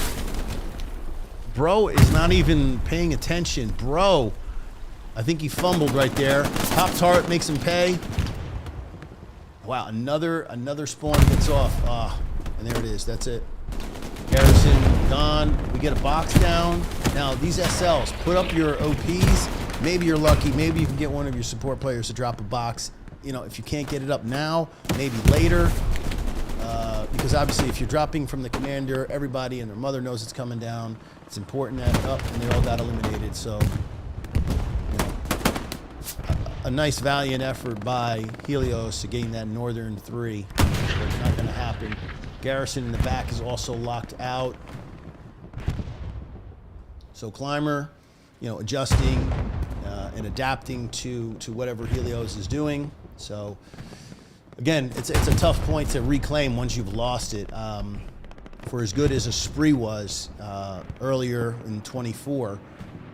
Bro is not even paying attention. Bro, I think he fumbled right there. Top turret makes him pay. Wow, another spawn gets off. And there it is. That's it. Garrison gone. We get a box down. Now these SLs, put up your OPs. Maybe you're lucky. Maybe you can get one of your support players to drop a box. You know, if you can't get it up now, maybe later. Because obviously, if you're dropping from the commander, everybody and their mother knows it's coming down. It's important that up, and they all got eliminated. So, you know, a nice valiant effort by Helios to gain that northern 3. But it's not going to happen. Garrison in the back is also locked out. So Climber, you know, adjusting and adapting to whatever Helios is doing. So Again, it's a tough point to reclaim once you've lost it. For as good as a spree was earlier in 24,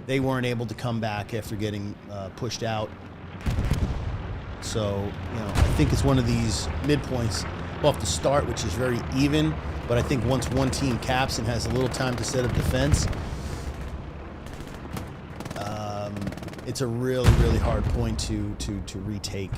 they weren't able to come back after getting pushed out. So, I think it's one of these midpoints off the start, which is very even. But I think once one team caps and has a little time to set up defense, it's a really, really hard point to retake.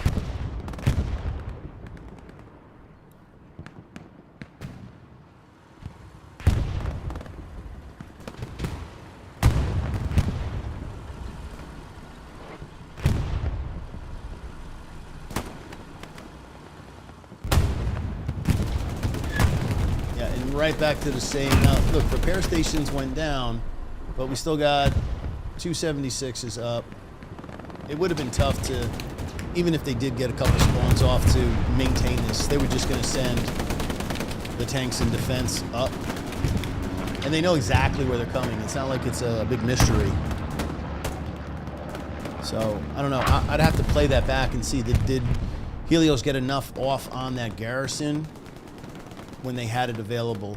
Right back to the same. Now, look, repair stations went down, but we still got 276s up. It would have been tough to, even if they did get a couple spawns off, to maintain this. They were just going to send the tanks in defense up. And they know exactly where they're coming. It's not like it's a big mystery. So, I don't know. I'd have to play that back and see that did Helios get enough off on that garrison when they had it available,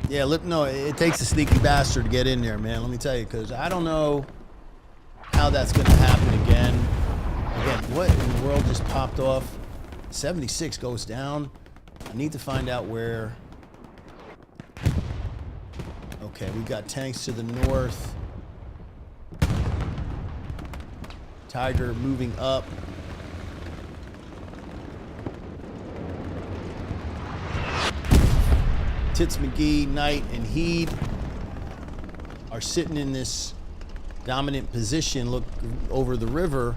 Yeah, no, it takes a sneaky bastard to get in there, man. Let me tell you, because I don't know how that's going to happen again. Again, what in the world just popped off? 76 goes down. I need to find out where. Okay, we've got tanks to the north. Tiger moving up. Tits McGee, Knight, and Heed are sitting in this dominant position, look over the river,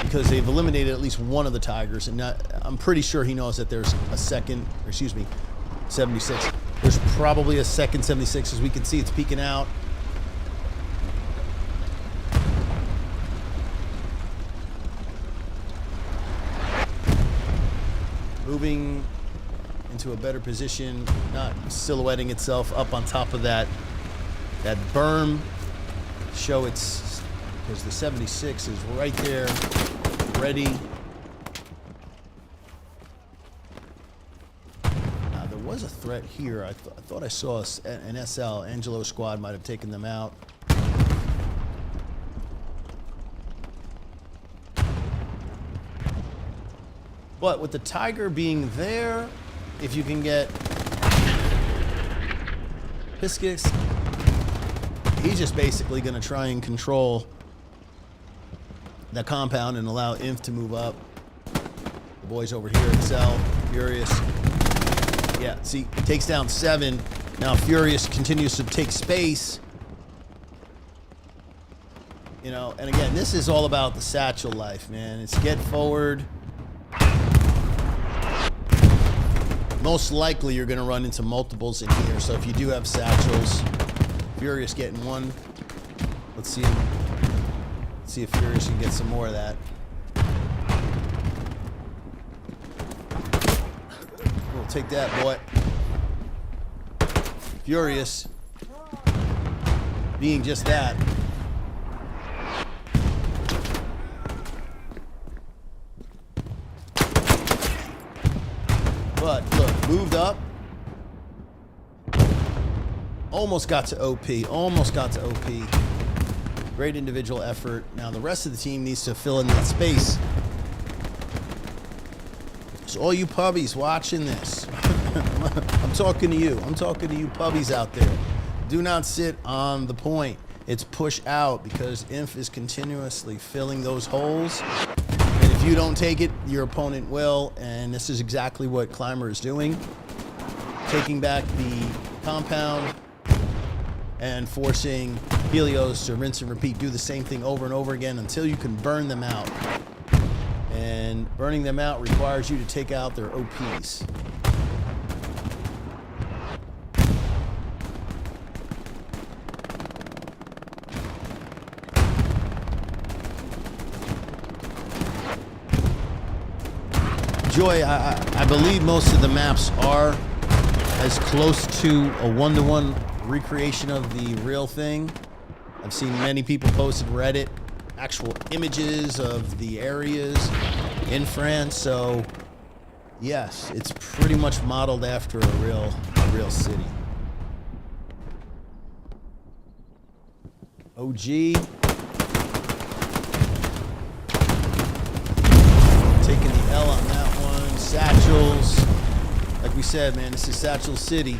because they've eliminated at least one of the Tigers, and I'm pretty sure he knows that there's a second, 76. There's probably a second 76, as we can see, it's peeking out. Moving into a better position, not silhouetting itself up on top of that berm. Show it's, because the 76 is right there, ready. Now there was a threat here. I thought I saw an SL. Angelo squad might have taken them out. But with the Tiger being there, if you can get Piskix, he's just basically going to try and control the compound and allow Inf to move up. The boys over here excel. Furious. Yeah, see, takes down 7. Now Furious continues to take space. And again, this is all about the satchel life, man. It's get forward. Most likely you're going to run into multiples in here. So if you do have satchels, Furious getting one. Let's see if Furious can get some more of that. We'll take that, boy. Furious being just that. But look, moved up. Almost got to OP. Almost got to OP. Great individual effort. Now the rest of the team needs to fill in that space. So all you pubbies watching this, I'm talking to you. I'm talking to you pubbies out there. Do not sit on the point. It's push out, because Inf is continuously filling those holes. And if you don't take it, your opponent will. And this is exactly what Climber is doing. Taking back the compound and forcing Helios to rinse and repeat. Do the same thing over and over again until you can burn them out. And burning them out requires you to take out their OPs. Joy, I believe most of the maps are as close to a one-to-one recreation of the real thing. I've seen many people post in Reddit actual images of the areas in France, so yes, it's pretty much modeled after a real city. OG. Taking the L on that one. Satchels. Like we said, man, this is Satchel City.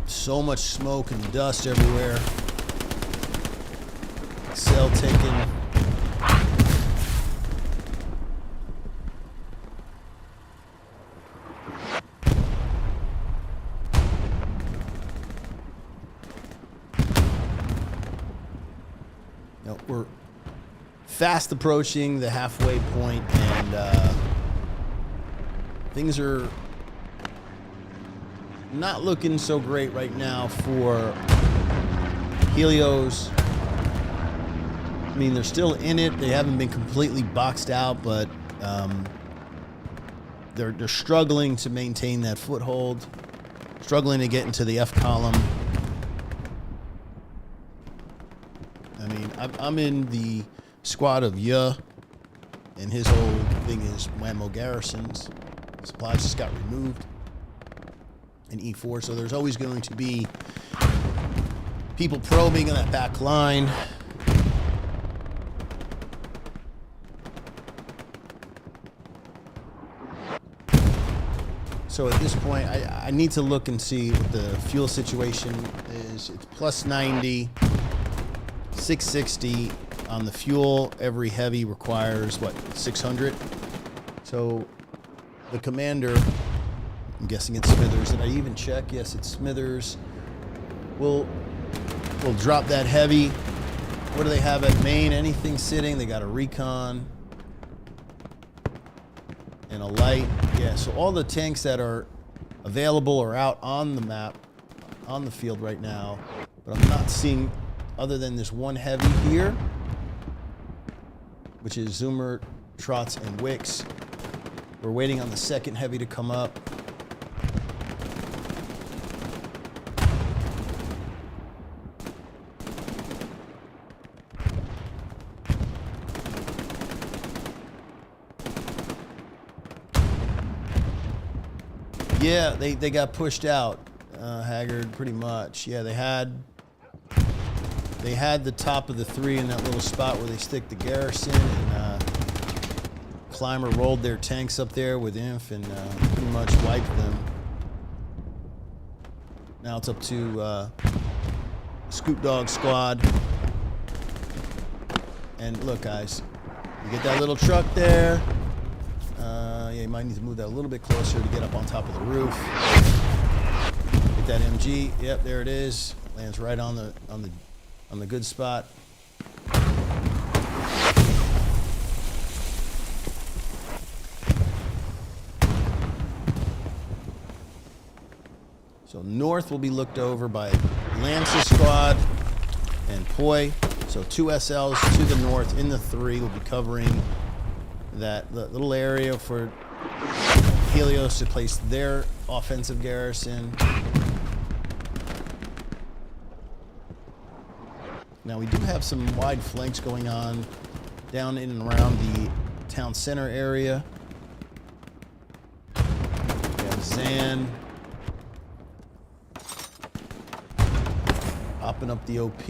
So much smoke and dust everywhere. Cell taken. No, we're fast approaching the halfway point, and things are not looking so great right now for Helios. I mean, they're still in it. They haven't been completely boxed out, but they're struggling to maintain that foothold, struggling to get into the F column. I mean, I'm in the squad of Ya, and his whole thing is Whammo garrisons. Supplies just got removed in E4, so there's always going to be people probing in that back line. So at this point, I need to look and see what the fuel situation is. It's plus 90, 660 on the fuel. Every heavy requires, what, 600? So the commander, I'm guessing it's Smithers. Did I even check? Yes, it's Smithers. We'll drop that heavy. What do they have at main? Anything sitting? They got a recon and a light. Yeah, so all the tanks that are available are out on the map, on the field right now. But I'm not seeing, other than this one heavy here, which is Zoomer, Trotz, and Wicks. We're waiting on the second heavy to come up. Yeah, they got pushed out, Haggard, pretty much. Yeah, they had the top of the three in that little spot where they stick the garrison, and Climber rolled their tanks up there with Inf and pretty much wiped them. Now it's up to Scoop Dog squad. And look, guys, you get that little truck there. Yeah, you might need to move that a little bit closer to get up on top of the roof. Get that MG. Yep, there it is. Lands right on the good spot. So north will be looked over by Lance's squad and Poi. So 2 SLs to the north in the 3 will be covering that little area for Helios to place their offensive garrison. Now we do have some wide flanks going on down in and around the town center area. We have Zan popping up the OP.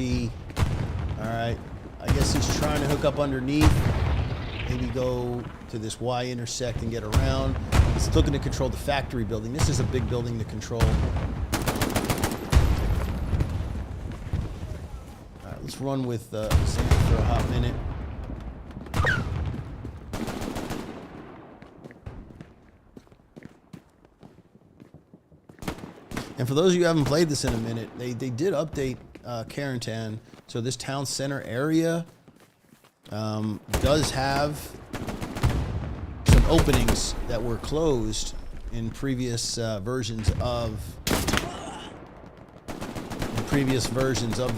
All right, I guess he's trying to hook up underneath. Maybe go to this Y intersect and get around. He's looking to control the factory building. This is a big building to control. All right, let's run with Zan for a hot minute. And for those of you who haven't played this in a minute, they did update Carentan. So this town center area does have some openings that were closed in previous versions of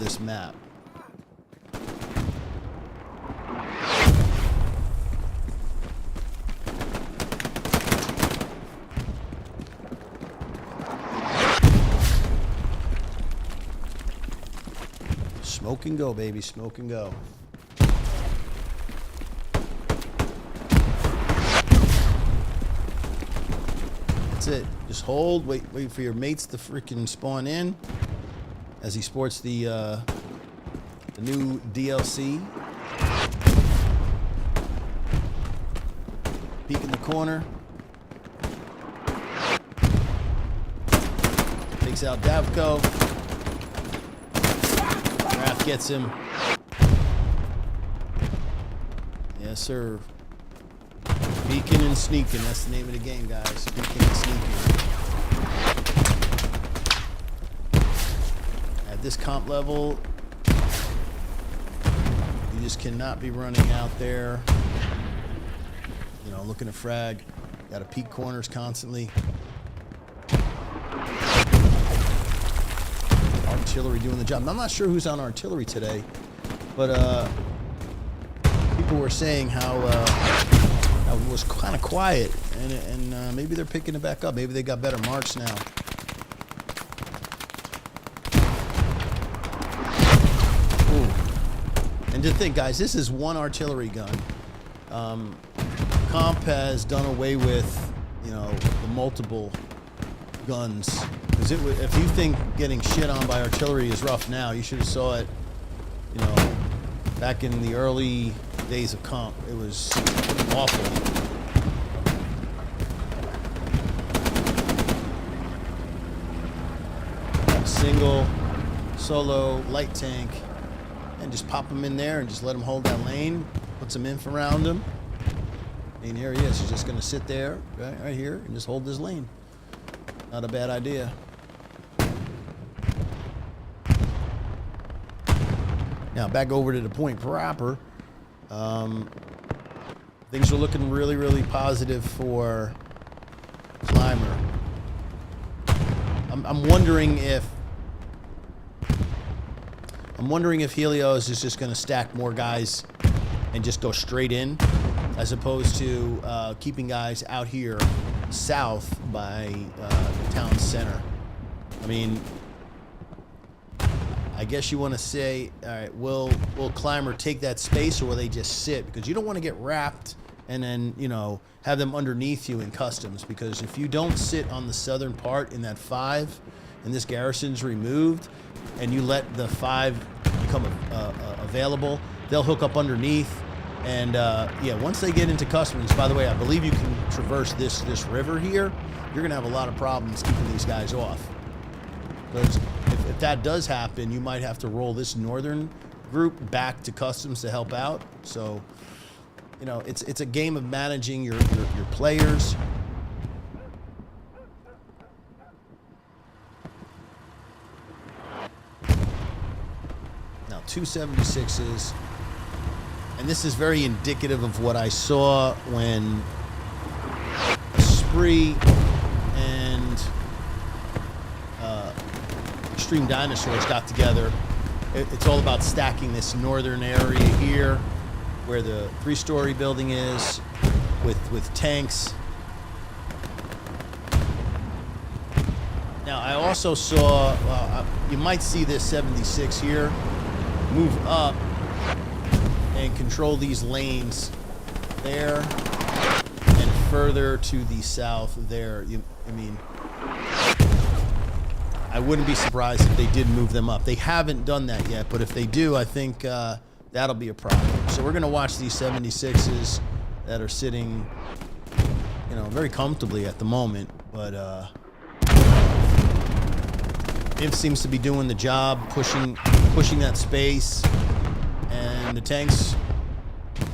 this map. Smoke and go, baby. Smoke and go. That's it. Just hold. Wait for your mates to freaking spawn in. As he sports the new DLC. Peek in the corner. Takes out Davko. Raph gets him. Yes, sir. Peeking and sneaking. That's the name of the game, guys. Peeking and sneaking. At this comp level, you just cannot be running out there, you know, looking to frag. Got to peek corners constantly. Artillery doing the job. I'm not sure who's on artillery today, but people were saying how it was kind of quiet, and maybe they're picking it back up. Maybe they got better marks now. Ooh. And to think, guys, this is one artillery gun. Comp has done away with, you know, the multiple guns. Because if you think getting shit on by artillery is rough now, you should have saw it, you know, back in the early days of comp. It was awful. Single, solo, light tank, and just pop them in there and just let them hold that lane. Put some inf around him. And here he is. He's just going to sit there right here and just hold this lane. Not a bad idea. Now back over to the point proper. Things are looking really, really positive for Climber. I'm wondering if Helios is just going to stack more guys and just go straight in, as opposed to keeping guys out here south by the town center. I mean, I guess you want to say, all right, will Climber take that space, or will they just sit? Because you don't want to get wrapped and then, you know, have them underneath you in customs. Because if you don't sit on the southern part in that 5, and this garrison's removed, and you let the 5 become available, they'll hook up underneath. And yeah, once they get into customs, by the way, I believe you can traverse this river here. You're gonna have a lot of problems keeping these guys off. Because if that does happen, you might have to roll this northern group back to customs to help out. So, you know, it's a game of managing your players. Now 276s, and this is very indicative of what I saw when Spree and Extreme Dinosaurs got together. It's all about stacking this northern area here where the 3-story building is with tanks. Now I also saw, you might see this 76 here move up and control these lanes there and further to the south there. I mean, I wouldn't be surprised if they did move them up. They haven't done that yet, but if they do, I think that'll be a problem. So we're going to watch these 76s that are sitting, you know, very comfortably at the moment, but Inf seems to be doing the job, pushing that space, and the tanks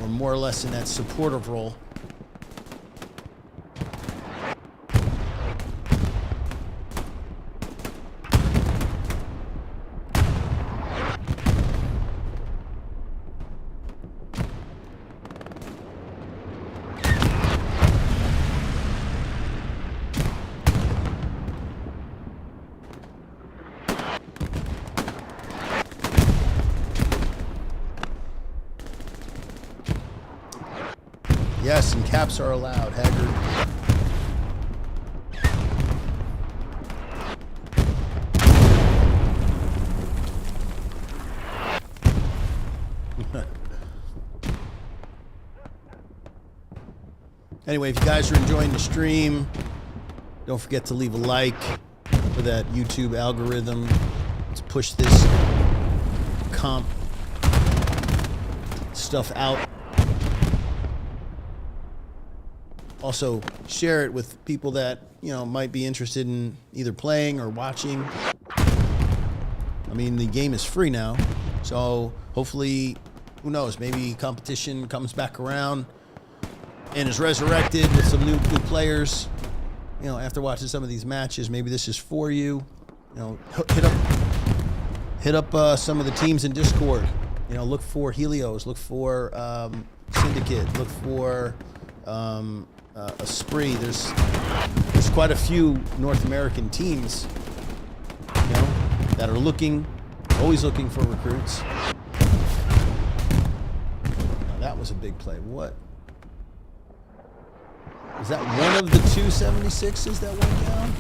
were more or less in that supportive role. Yes, and caps are allowed, Haggard. Anyway, if you guys are enjoying the stream, don't forget to leave a like for that YouTube algorithm. Let's push this comp stuff out. Also, share it with people that, you know, might be interested in either playing or watching. I mean, the game is free now, so hopefully, who knows, maybe competition comes back around and is resurrected with some new players. You know, after watching some of these matches, maybe this is for you. You know, hit up some of the teams in Discord. You know, look for Helios, look for Syndicate, look for a Spree. There's quite a few North American teams, you know, that are always looking for recruits. Now, that was a big play. What? Is that one of the 276s that went down?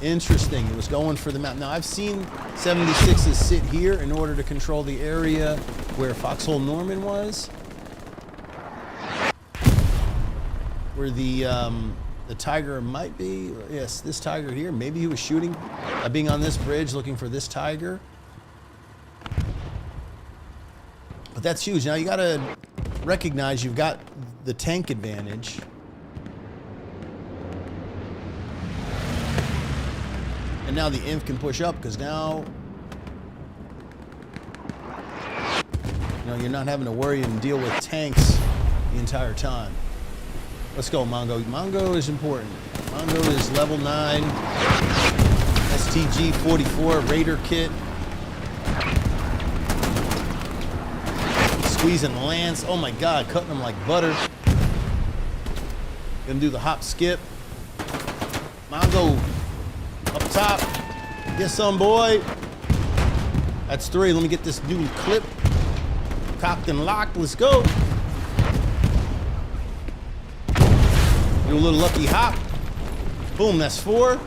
Interesting. It was going for the map. Now, I've seen 76s sit here in order to control the area where Foxhole Norman was. Where the Tiger might be. Yes, this Tiger here. Maybe he was shooting, being on this bridge, looking for this Tiger. But that's huge. Now, you got to recognize you've got the tank advantage. And now the Inf can push up because now, you know, you're not having to worry and deal with tanks the entire time. Let's go, Mongo. Mongo is important. Mongo is level 9, STG 44 Raider kit. Squeezing Lance. Oh my God, cutting them like butter. Gonna do the hop skip. Mongo. Up top. Get some, boy. That's 3. Let me get this new clip cocked and locked. Let's go. Do a little lucky hop. Boom, that's 4. Hey,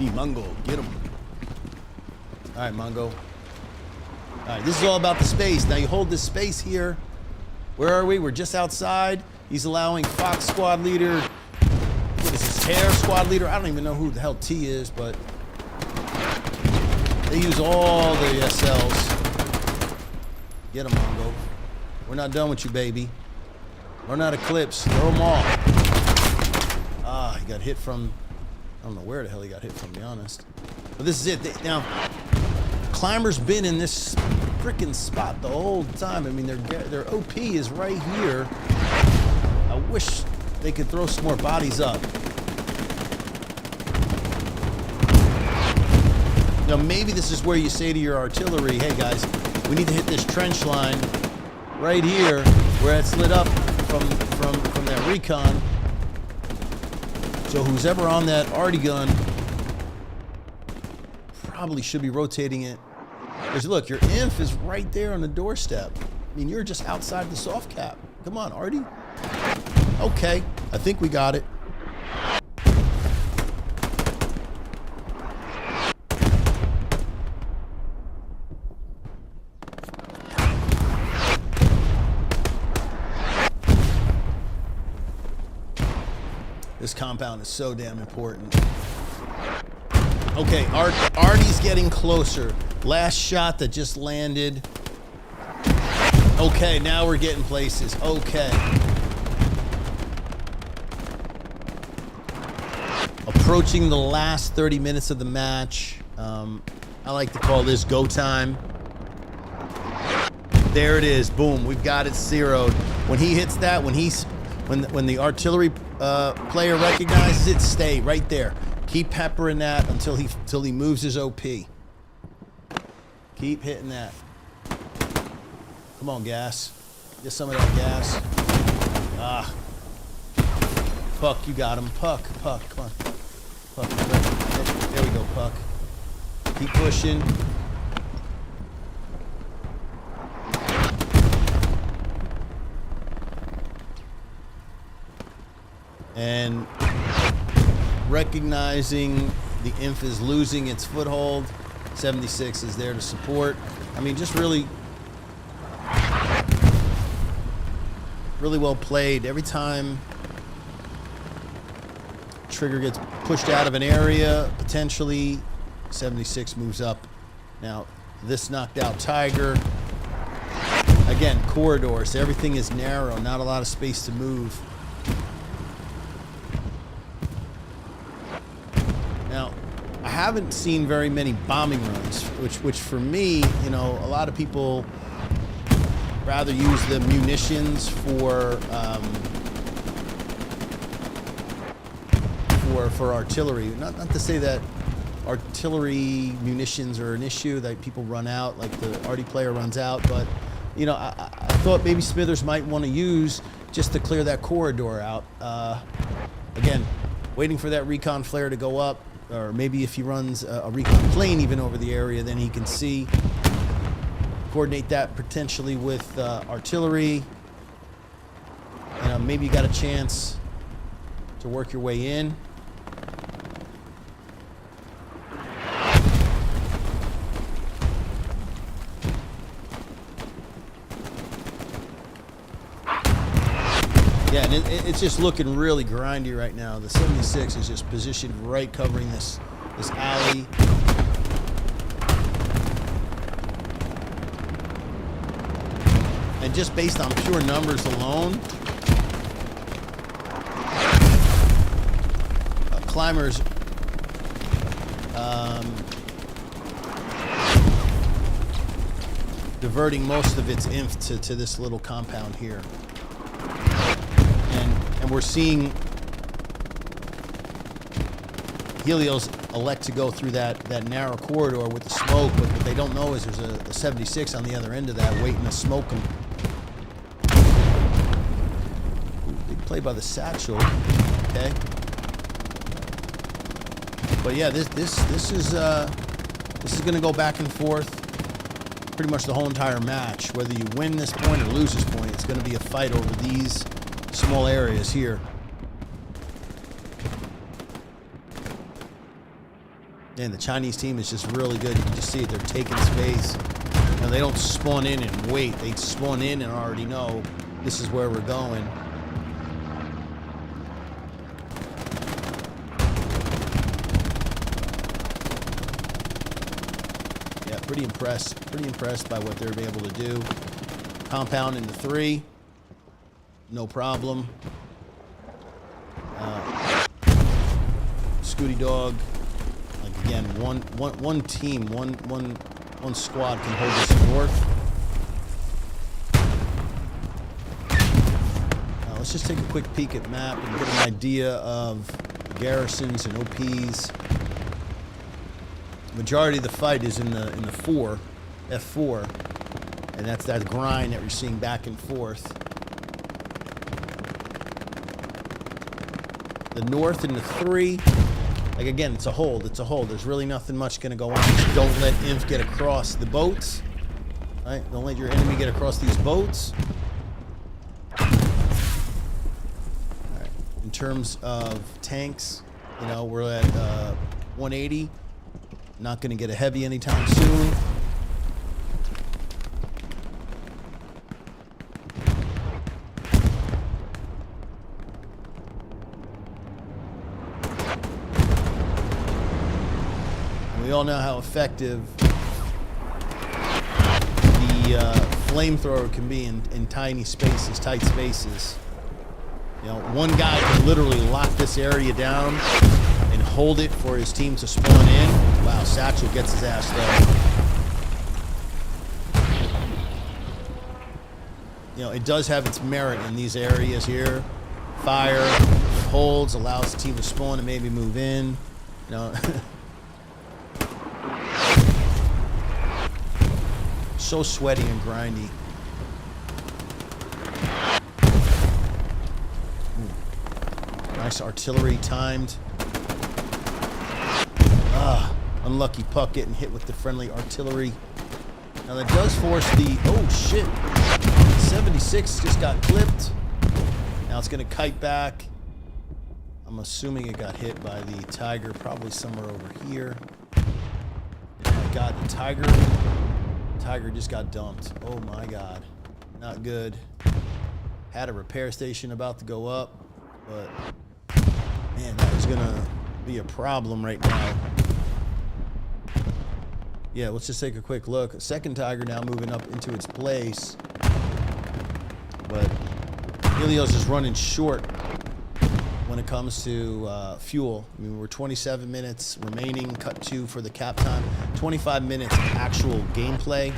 Mongo, get him. All right, Mongo. All right, this is all about the space. Now you hold this space here. Where are we? We're just outside. He's allowing Fox squad leader. What is this, Hair squad leader? I don't even know who the hell T is, but they use all the SLs. Get him, Mongo. We're not done with you, baby. Learn how to clips. Throw them all. Ah, he got hit from, I don't know where the hell he got hit from, to be honest. But this is it. Now, Climber's been in this freaking spot the whole time. I mean, their OP is right here. I wish they could throw some more bodies up. Now, maybe this is where you say to your artillery, hey guys, we need to hit this trench line right here where it's lit up from that recon. So who's ever on that arty gun probably should be rotating it. Because look, your Inf is right there on the doorstep. I mean, you're just outside the soft cap. Come on, Artie. Okay, I think we got it. This compound is so damn important. Okay, Artie's getting closer. Last shot that just landed. Okay, now we're getting places. Okay. Approaching the last 30 minutes of the match. I like to call this go time. There it is. Boom. We've got it zeroed. When he hits that, when the artillery player recognizes it, stay right there. Keep peppering that until he moves his OP. Keep hitting that. Come on, gas. Get some of that gas. Ah. Puck, you got him. Puck, come on. Puck, there we go, Puck. Keep pushing. And recognizing the Inf is losing its foothold. 76 is there to support. I mean, just really well played. Every time trigger gets pushed out of an area, potentially 76 moves up. Now, this knocked out Tiger. Again, corridors. Everything is narrow, not a lot of space to move. Now, I haven't seen very many bombing runs, which for me, you know, a lot of people rather use the munitions for artillery. Not to say that artillery munitions are an issue, that people run out, like the arty player runs out, but you know, I thought maybe Smithers might want to use just to clear that corridor out. Again, waiting for that recon flare to go up, or maybe if he runs a recon plane even over the area, then he can see, coordinate that potentially with artillery. And maybe you got a chance to work your way in. Yeah, and it's just looking really grindy right now. The 76 is just positioned right covering this alley. And just based on pure numbers alone, Climbers diverting most of its inf to this little compound here. And we're seeing Helios elect to go through that narrow corridor with the smoke, but what they don't know is there's a 76 on the other end of that waiting to smoke them. Big play by the satchel. Okay. But yeah, this is going to go back and forth pretty much the whole entire match. Whether you win this point or lose this point, it's going to be a fight over these small areas here. And the Chinese team is just really good. You can just see it. They're taking space. Now, they don't spawn in and wait. They spawn in and already know this is where we're going. Yeah, pretty impressed. Pretty impressed by what they're able to do. Compound into 3. No problem. Scooty Dog. Like again, one team, one squad can hold this north. Now let's just take a quick peek at map and get an idea of garrisons and OPs. Majority of the fight is in the F4, and that's that grind that we're seeing back and forth. The north into 3, like again, it's a hold. It's a hold. There's really nothing much going to go on. Just don't let inf get across the boats. Right? Don't let your enemy get across these boats. All right. In terms of tanks, you know, we're at 180. Not going to get a heavy anytime soon. We all know how effective the flamethrower can be in tiny spaces, tight spaces. You know, one guy can literally lock this area down and hold it for his team to spawn in. Wow, Satchel gets his ass there. You know, it does have its merit in these areas here. Fire, holds, allows the team to spawn and maybe move in. You know. So sweaty and grindy. Nice artillery timed. Unlucky puck getting hit with the friendly artillery. Now that does force the, oh shit, 76 just got clipped. Now it's gonna kite back. I'm assuming it got hit by the Tiger, probably somewhere over here. God, the Tiger just got dumped. Oh my God, not good. Had a repair station about to go up, but man, that is gonna be a problem right now. Yeah, let's just take a quick look. Second Tiger now moving up into its place, but Helios is running short when it comes to fuel. I mean, we're 27 minutes remaining, cut 2 for the cap time, 25 minutes actual gameplay.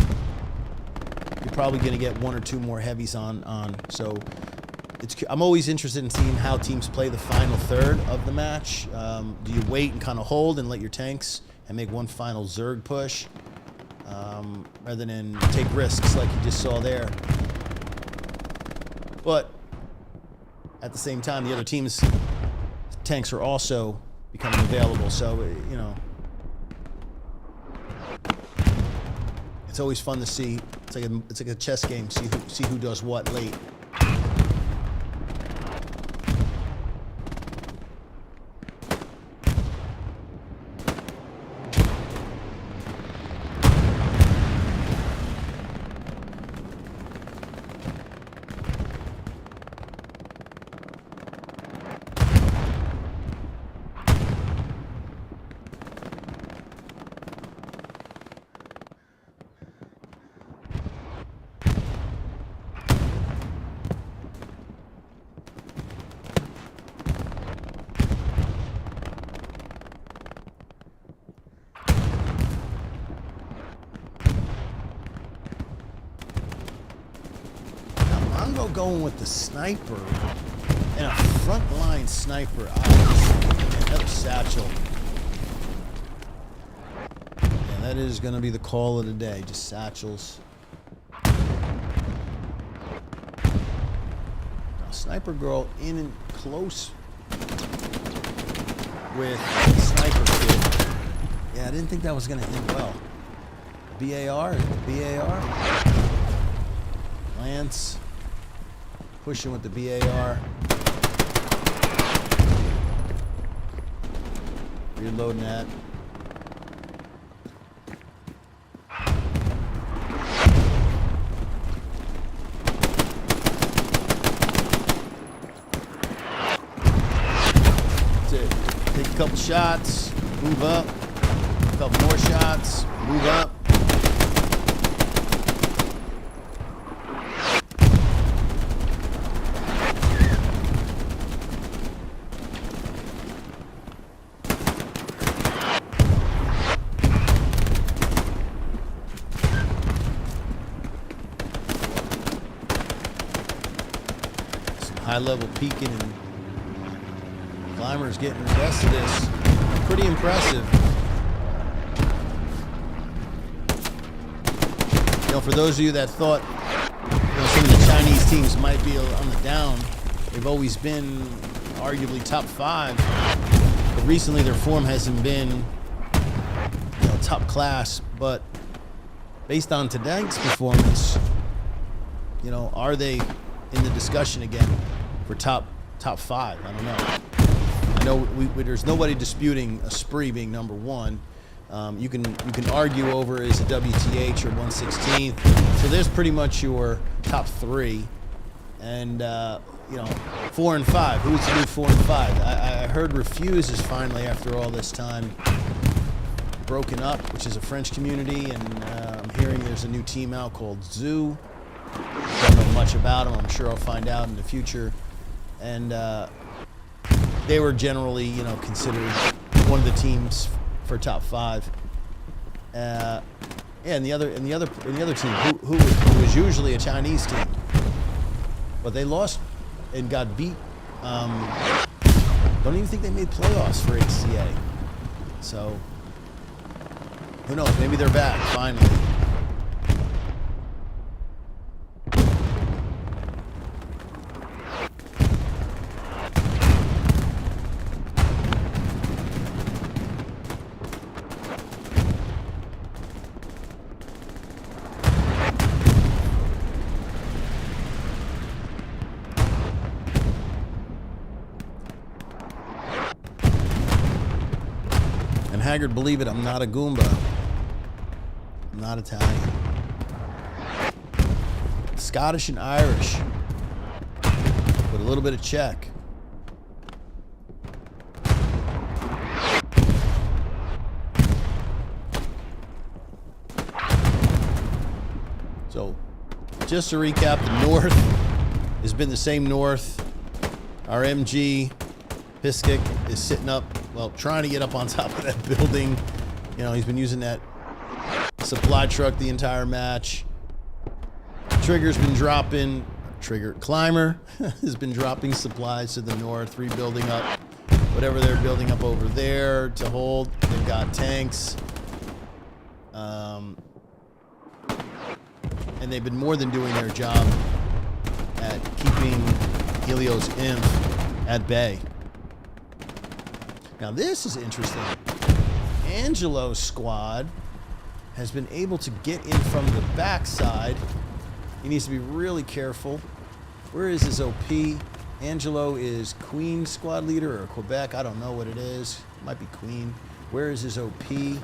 You're probably going to get 1 or 2 more heavies on. So I'm always interested in seeing how teams play the final third of the match. Do you wait and kind of hold and let your tanks and make one final Zerg push, rather than take risks like you just saw there? But at the same time, the other team's tanks are also becoming available. So, you know, it's always fun to see. It's like a chess game. See who does what late. Going with the sniper and a frontline sniper. Another satchel. Yeah, that is going to be the call of the day. Just satchels. Now, sniper girl in and close with the sniper kid. Yeah, I didn't think that was going to end well. BAR, BAR. Lance. Pushing with the BAR. Reloading that. Take a couple shots, move up. A couple more shots, move up. High-level peeking, and climbers getting the best of this. Pretty impressive. You know, for those of you that thought, you know, some of the Chinese teams might be on the down, they've always been arguably top 5, but recently their form hasn't been, you know, top class. But based on tonight's performance, you know, are they in the discussion again for top 5? I don't know. I know there's nobody disputing a Spree being number 1. You can argue over is it WTH or 116th. So there's pretty much your top 3, and you know, 4 and 5. Who's the new 4 and 5? I heard Refuse is finally, after all this time, broken up, which is a French community, and I'm hearing there's a new team out called Zoo. Don't know much about them. I'm sure I'll find out in the future. And they were generally, you know, considered one of the teams for top 5. Yeah, and the other team, who was usually a Chinese team, but they lost and got beat. Don't even think they made playoffs for HCA. So who knows? Maybe they're back finally. Haggard, believe it, I'm not a Goomba. Not Italian. Scottish and Irish. With a little bit of Czech. So, just to recap, the North has been the same North. Our MG, Piskic, is sitting up, well, trying to get up on top of that building. You know, he's been using that supply truck the entire match. Trigger's been dropping, Climber has been dropping supplies to the North, rebuilding up whatever they're building up over there to hold. They've got tanks. And they've been more than doing their job at keeping Helios Imp at bay. Now this is interesting. Angelo's squad has been able to get in from the backside. He needs to be really careful. Where is his OP? Angelo is Queen squad leader or Quebec. I don't know what it is. It might be Queen. Where is his OP? I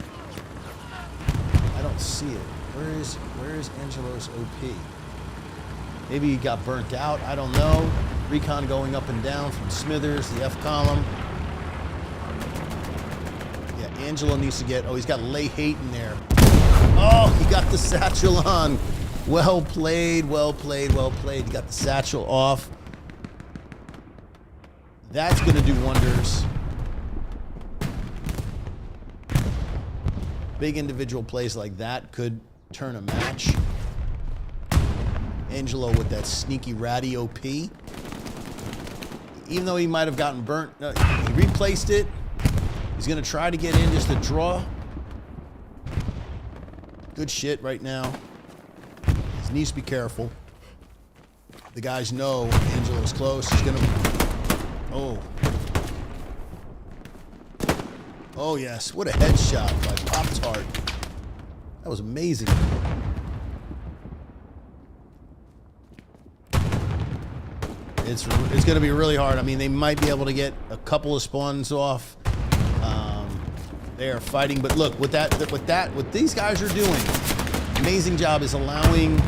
don't see it. Where is Angelo's OP? Maybe he got burnt out. I don't know. Recon going up and down from Smithers, the F column. Yeah, Angelo needs to get... Oh, he's got Lay Hate in there. Oh, he got the satchel on. Well played, well played, well played. He got the satchel off. That's going to do wonders. Big individual plays like that could turn a match. Angelo with that sneaky ratty OP. Even though he might have gotten burnt, he replaced it. He's going to try to get in just to draw. Good shit right now. He needs to be careful. The guys know Angelo's close. He's going to... Oh. Oh, yes. What a headshot by Pop-Tart. That was amazing. It's going to be really hard. I mean, they might be able to get a couple of spawns off. They are fighting, but look, what these guys are doing, amazing job is allowing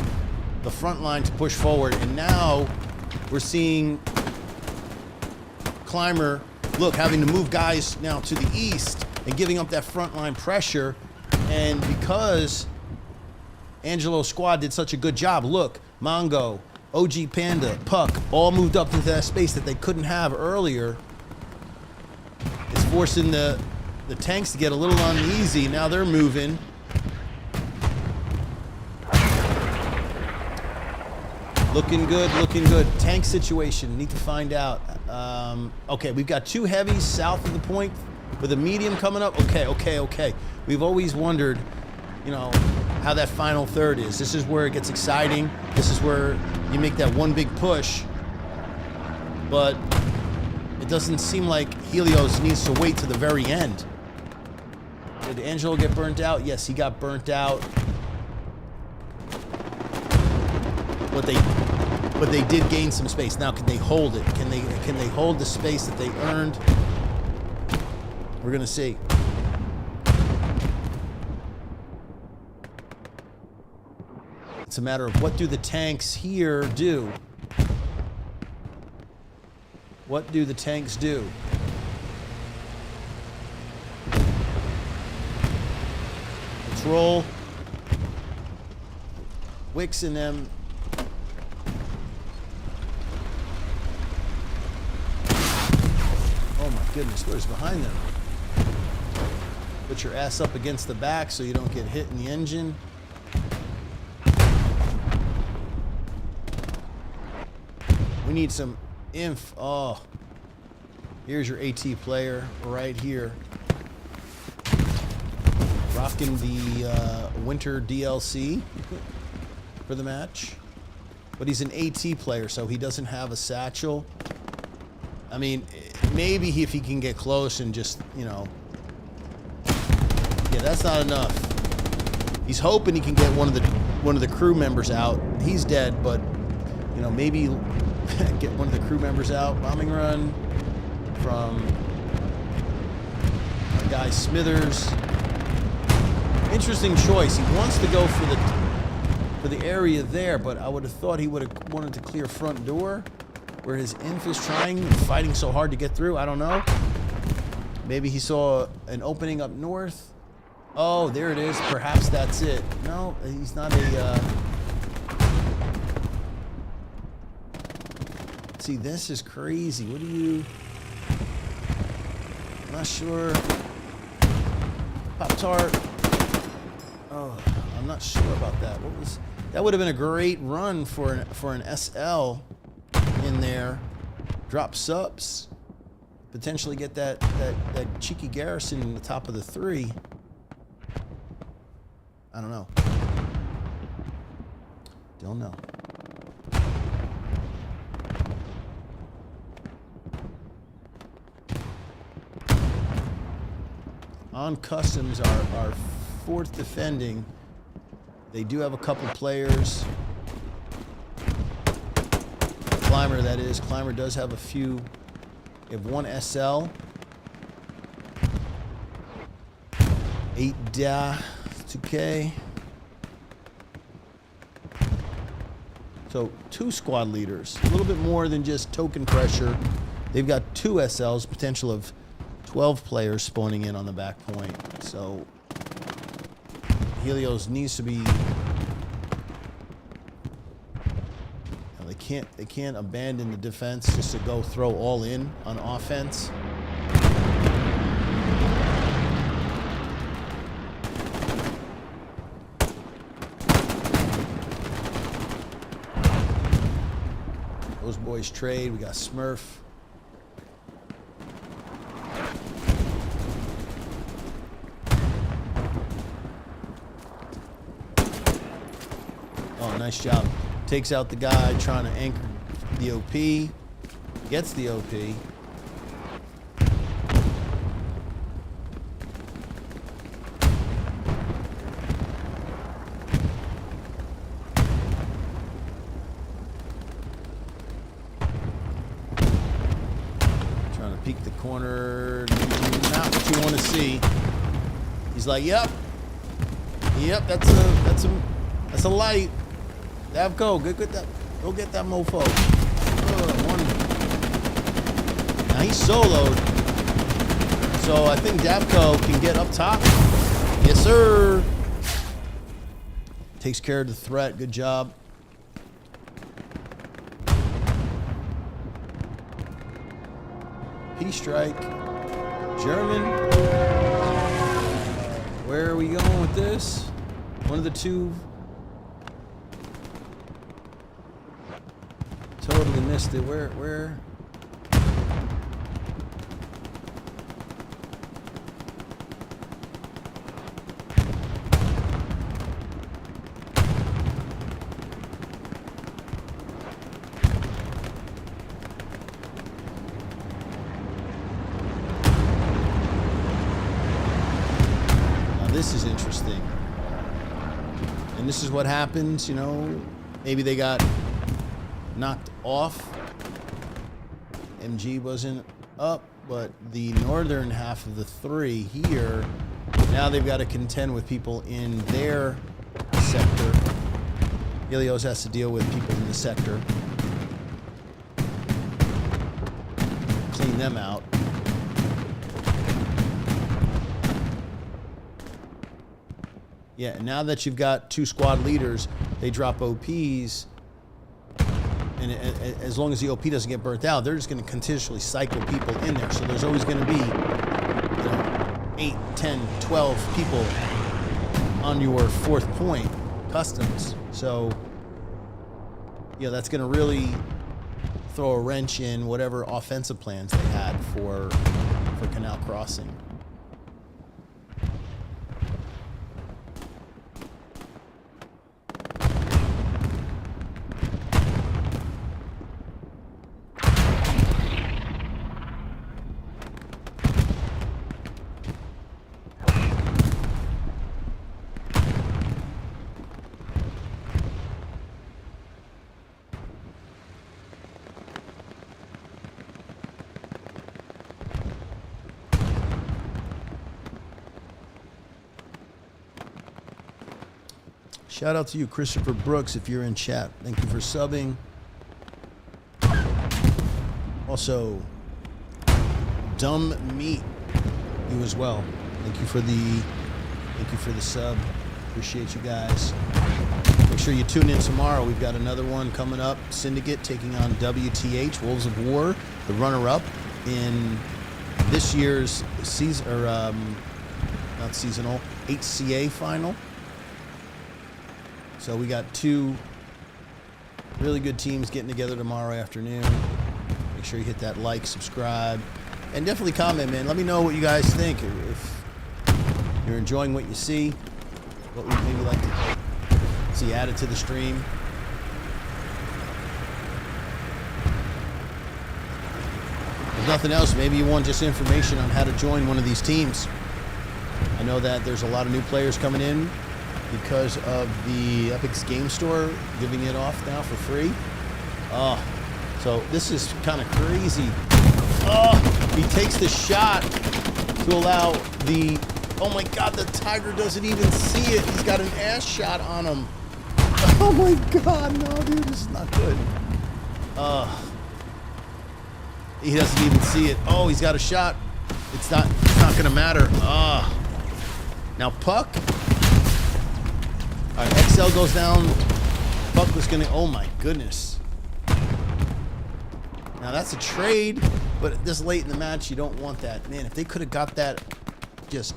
the front line to push forward. And now we're seeing Climber, look, having to move guys now to the east and giving up that front line pressure. And because Angelo's squad did such a good job, look, Mongo, OG Panda, Puck, all moved up into that space that they couldn't have earlier. It's forcing the tanks to get a little uneasy. Now they're moving. Looking good, looking good. Tank situation, need to find out. Okay, we've got two heavies south of the point with a medium coming up. Okay. We've always wondered, you know, how that final third is. This is where it gets exciting. This is where you make that one big push. But it doesn't seem like Helios needs to wait to the very end. Did Angelo get burnt out? Yes, he got burnt out. But they did gain some space. Now, can they hold it? Can they hold the space that they earned? We're gonna see. It's a matter of what do the tanks here do? What do the tanks do? Let's roll. Wicks in them. Oh my goodness, where's behind them? Put your ass up against the back so you don't get hit in the engine. We need some inf. Oh, here's your AT player right here. Rocking the winter DLC for the match. But he's an AT player, so he doesn't have a satchel. I mean, maybe if he can get close and just, you know. Yeah, that's not enough. He's hoping he can get one of the crew members out. He's dead, but, you know, maybe get one of the crew members out. Bombing run from our guy Smithers. Interesting choice. He wants to go for the area there, but I would have thought he would have wanted to clear front door where his inf is trying and fighting so hard to get through. I don't know. Maybe he saw an opening up north. Oh, there it is. Perhaps that's it. No, he's not a... See, this is crazy. What do you... I'm not sure. Pop-Tart. Oh, I'm not sure about that. What was... That would have been a great run for an SL in there. Drop subs. Potentially get that cheeky Garrison in the top of the 3. I don't know. Don't know. On customs, our 4th defending. They do have a couple players. Climber, that is. Climber does have a few. They have 1 SL. 8 Da. 2K. So 2 squad leaders. A little bit more than just token pressure. They've got 2 SLs, potential of 12 players spawning in on the back point. So Helios needs to be... They can't abandon the defense just to go throw all in on offense. Those boys trade. We got Smurf. Oh, nice job. Takes out the guy trying to anchor the OP. Gets the OP. Trying to peek the corner. Not what you want to see. He's like, yep. Yep, that's a light. Davco, go get that mofo. Now he's soloed. So I think Davco can get up top. Yes, sir. Takes care of the threat. Good job. P-strike. German. Where are we going with this? One of the 2. Totally missed it. Where? Now this is interesting. And this is what happens, you know, maybe they got knocked off. MG wasn't up, but the northern half of the 3 here, now they've got to contend with people in their sector. Helios has to deal with people in the sector. Clean them out. Yeah, now that you've got 2 squad leaders, they drop OPs. And as long as the OP doesn't get burnt out, they're just going to continuously cycle people in there. So there's always going to be, 8, 10, 12 people on your 4th point, customs. So, yeah, that's going to really throw a wrench in whatever offensive plans they had for Canal Crossing. Shout out to you, Christopher Brooks, if you're in chat. Thank you for subbing. Also, Dumb Meat, you as well. Thank you for the sub. Appreciate you guys. Make sure you tune in tomorrow. We've got another one coming up. Syndicate taking on WTH, Wolves of War, the runner-up in this year's season, or not seasonal, HCA final. So we got two really good teams getting together tomorrow afternoon. Make sure you hit that like, subscribe, and definitely comment, man. Let me know what you guys think. If you're enjoying what you see, what would maybe like to see added to the stream. If nothing else, maybe you want just information on how to join one of these teams. I know that there's a lot of new players coming in because of the Epic's Game Store giving it off now for free. Oh, so this is kind of crazy. Oh, he takes the shot to allow the, oh my God, the Tiger doesn't even see it. He's got an ass shot on him. Oh my God, no, dude, this is not good. He doesn't even see it. Oh, he's got a shot. It's not gonna matter. Now Puck. All right, XL goes down. Puck was gonna, oh my goodness. Now that's a trade, but this late in the match, you don't want that. Man, if they could have got that just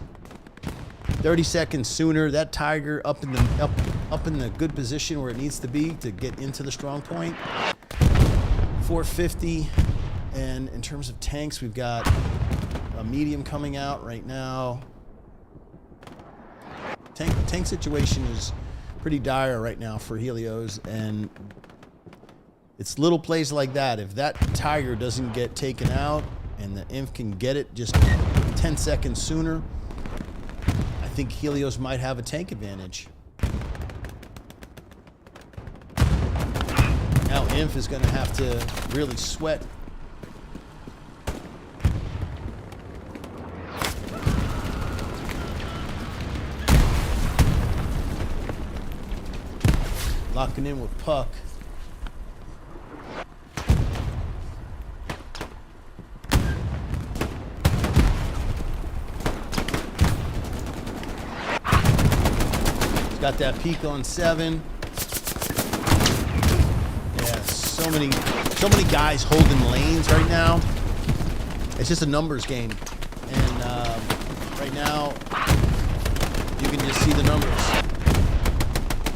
30 seconds sooner, that Tiger up in the good position where it needs to be to get into the strong point. 450. And in terms of tanks, we've got a medium coming out right now. Tank situation is pretty dire right now for Helios, and it's little plays like that. If that Tiger doesn't get taken out and the Inf can get it just 10 seconds sooner, I think Helios might have a tank advantage. Now Inf is going to have to really sweat. Locking in with Puck. He's got that peak on 7. Yeah, so many guys holding lanes right now. It's just a numbers game, and right now you can just see the numbers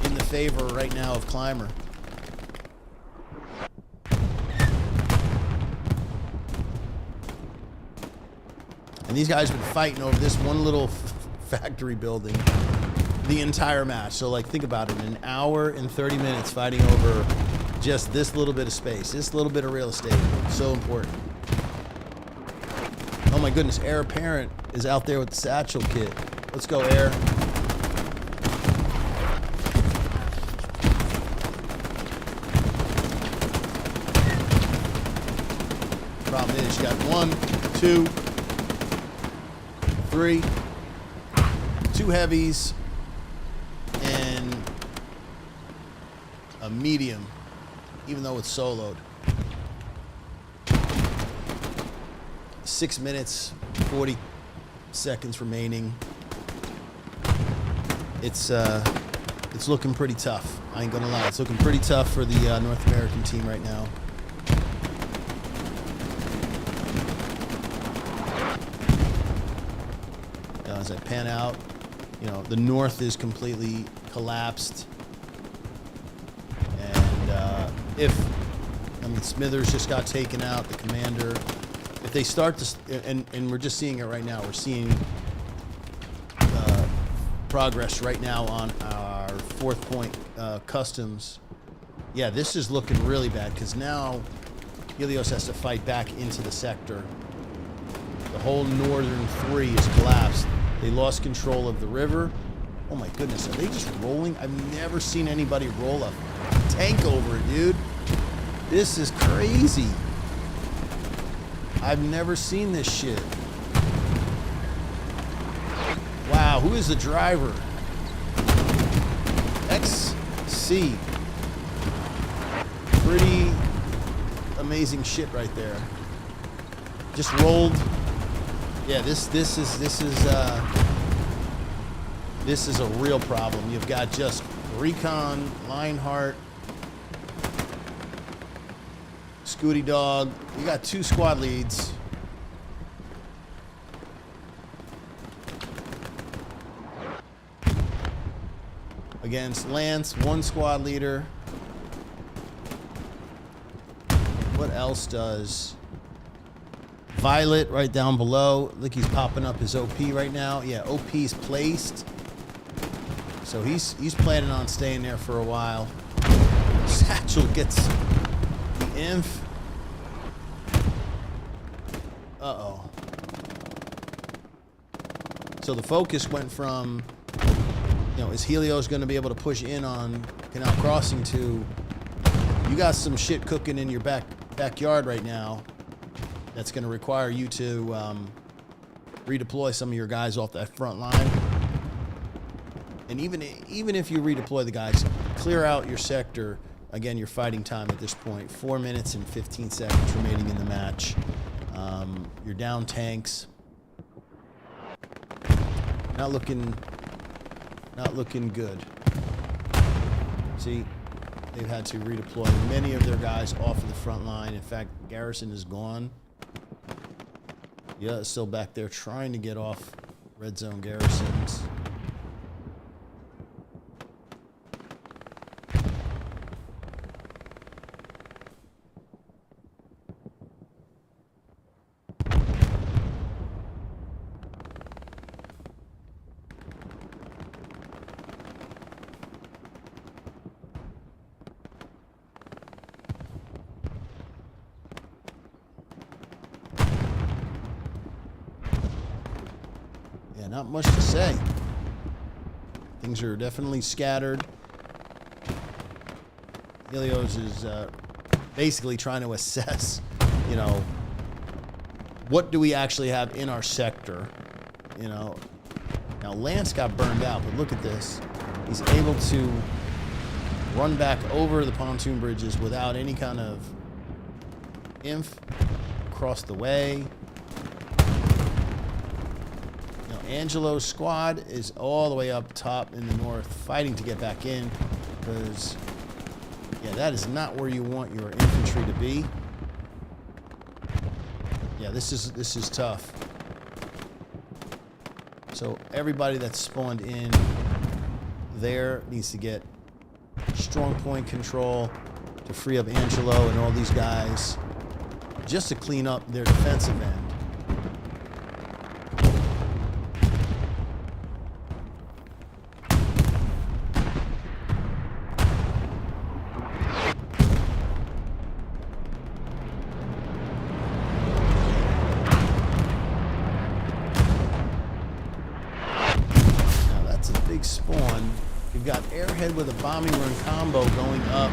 in the favor right now of Climber. And these guys have been fighting over this one little factory building the entire match. So like, think about it, an hour and 30 minutes fighting over just this little bit of space, this little bit of real estate. So important. Oh my goodness, Heir Apparent is out there with the satchel kit. Let's go, Heir. Problem is, you got 1, 2, 3, 2 heavies, and a medium, even though it's soloed. 6 minutes, 40 seconds remaining. It's looking pretty tough. I ain't gonna lie, it's looking pretty tough for the North American team right now. As I pan out, you know, the north is completely collapsed, and Smithers just got taken out, the commander. If they start to, and we're just seeing it right now, we're seeing progress right now on our 4th point customs. Yeah, this is looking really bad because now Helios has to fight back into the sector. The whole northern 3 is collapsed. They lost control of the river. Oh my goodness, are they just rolling? I've never seen anybody roll a tank over it, dude. This is crazy. I've never seen this shit. Wow, who is the driver? XC. Pretty amazing shit right there. Just rolled. Yeah, this is a real problem. You've got just Recon, Lionheart, Scooty Dog. You got 2 squad leads. Against Lance, 1 squad leader. What else does? Violet right down below. Look, he's popping up his OP right now. Yeah, OP's placed. So he's planning on staying there for a while. Satchel gets the inf. Uh-oh. So the focus went from, you know, is Helios going to be able to push in on Canal Crossing to, you got some shit cooking in your backyard right now that's going to require you to redeploy some of your guys off that front line. And even if you redeploy the guys, clear out your sector. Again, your fighting time at this point, 4 minutes and 15 seconds remaining in the match. You're down tanks. Not looking good. See, they've had to redeploy many of their guys off of the front line. In fact, Garrison is gone. Yeah, still back there trying to get off red zone garrisons. Not much to say. Things are definitely scattered. Helios is basically trying to assess, you know, what do we actually have in our sector? You know, now Lance got burned out, but look at this. He's able to run back over the pontoon bridges without any kind of inf across the way. Angelo's squad is all the way up top in the north, fighting to get back in, because, yeah, that is not where you want your infantry to be. Yeah, this is tough. So everybody that's spawned in there needs to get strong point control to free up Angelo and all these guys, just to clean up their defensive end. Spawn. You've got Airhead with a bombing run combo going up.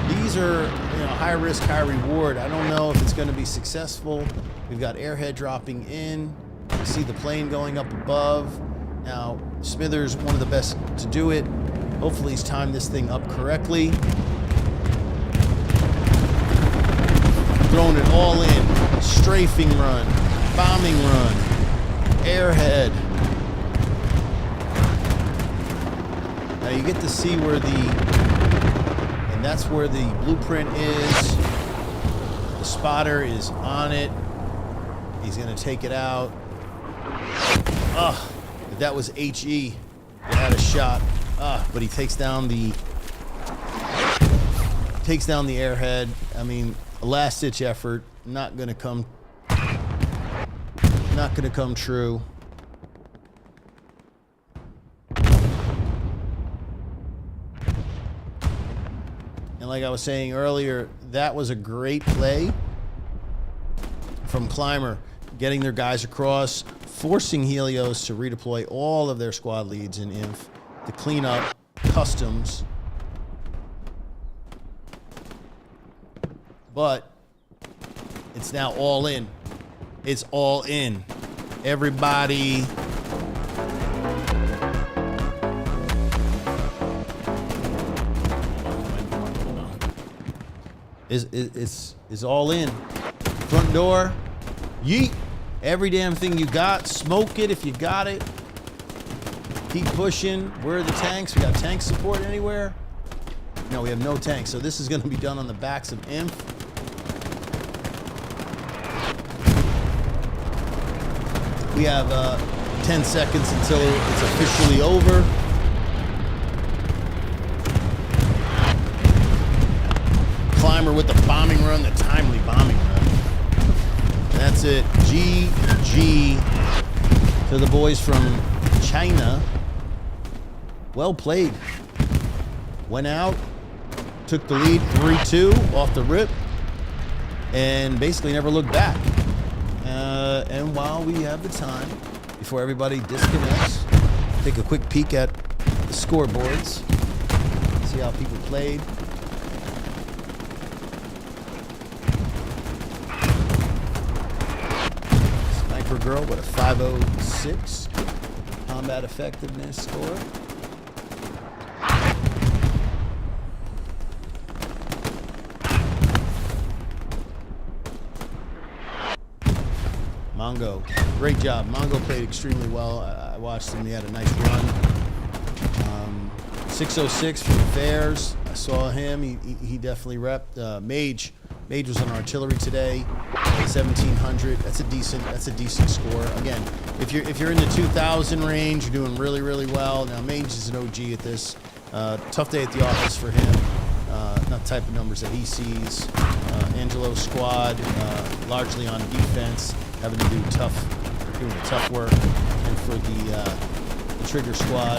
These are, you know, high risk, high reward. I don't know if it's going to be successful. We've got Airhead dropping in. You see the plane going up above. Now, Smithers, one of the best to do it. Hopefully he's timed this thing up correctly. Throwing it all in. Strafing run. Bombing run. Airhead. Now you get to see where and that's where the blueprint is. The spotter is on it. He's gonna take it out. If that was HE, it had a shot. But he takes down the Airhead. I mean, a last-ditch effort, not gonna come true. Like I was saying earlier, that was a great play from Clymer, getting their guys across, forcing Helios to redeploy all of their squad leads in inf to clean up customs. But it's now all in. It's all in. Everybody is all in. Front door, yeet. Every damn thing you got, smoke it if you got it. Keep pushing. Where are the tanks? We got tank support anywhere? No, we have no tanks. So this is going to be done on the backs of Inf. We have 10 seconds until it's officially over. Climber with the bombing run, the timely bombing run. That's it. GG to the boys from China. Well played. Went out, took the lead 3-2 off the rip, and basically never looked back. And while we have the time, before everybody disconnects, take a quick peek at the scoreboards, see how people played. Sniper Girl with a 506 combat effectiveness score. Mongo, great job. Mongo played extremely well. I watched him. He had a nice run. 606 from Fairs. I saw him. He definitely repped. Mage was on artillery today. 1700. That's a decent score. Again, if you're in the 2000 range, you're doing really, really well. Now Mage is an OG at this. Tough day at the office for him. Not the type of numbers that he sees. Angelo's squad largely on defense, having to do doing the tough work. And for the trigger squad,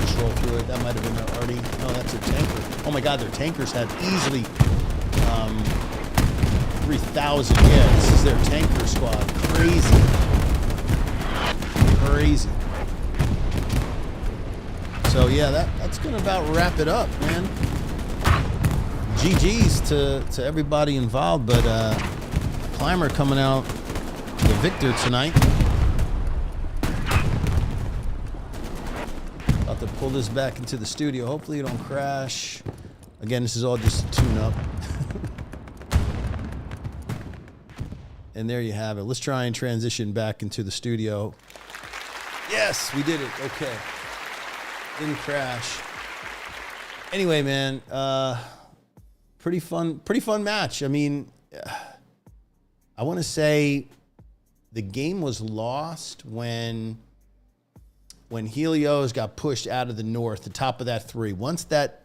just roll through it. That might have been already. No, that's a tanker. Oh my God, their tankers had easily 3,000. Yeah, this is their tanker squad. Crazy. So yeah, that's gonna about wrap it up, man. GG's to everybody involved, but Climber coming out the victor tonight. About to pull this back into the studio. Hopefully it don't crash. Again, this is all just a tune-up. And there you have it. Let's try and transition back into the studio. Yes, we did it. Okay. Didn't crash. Anyway, man, pretty fun match. I mean, I want to say the game was lost when Helios got pushed out of the north, the top of that 3. Once that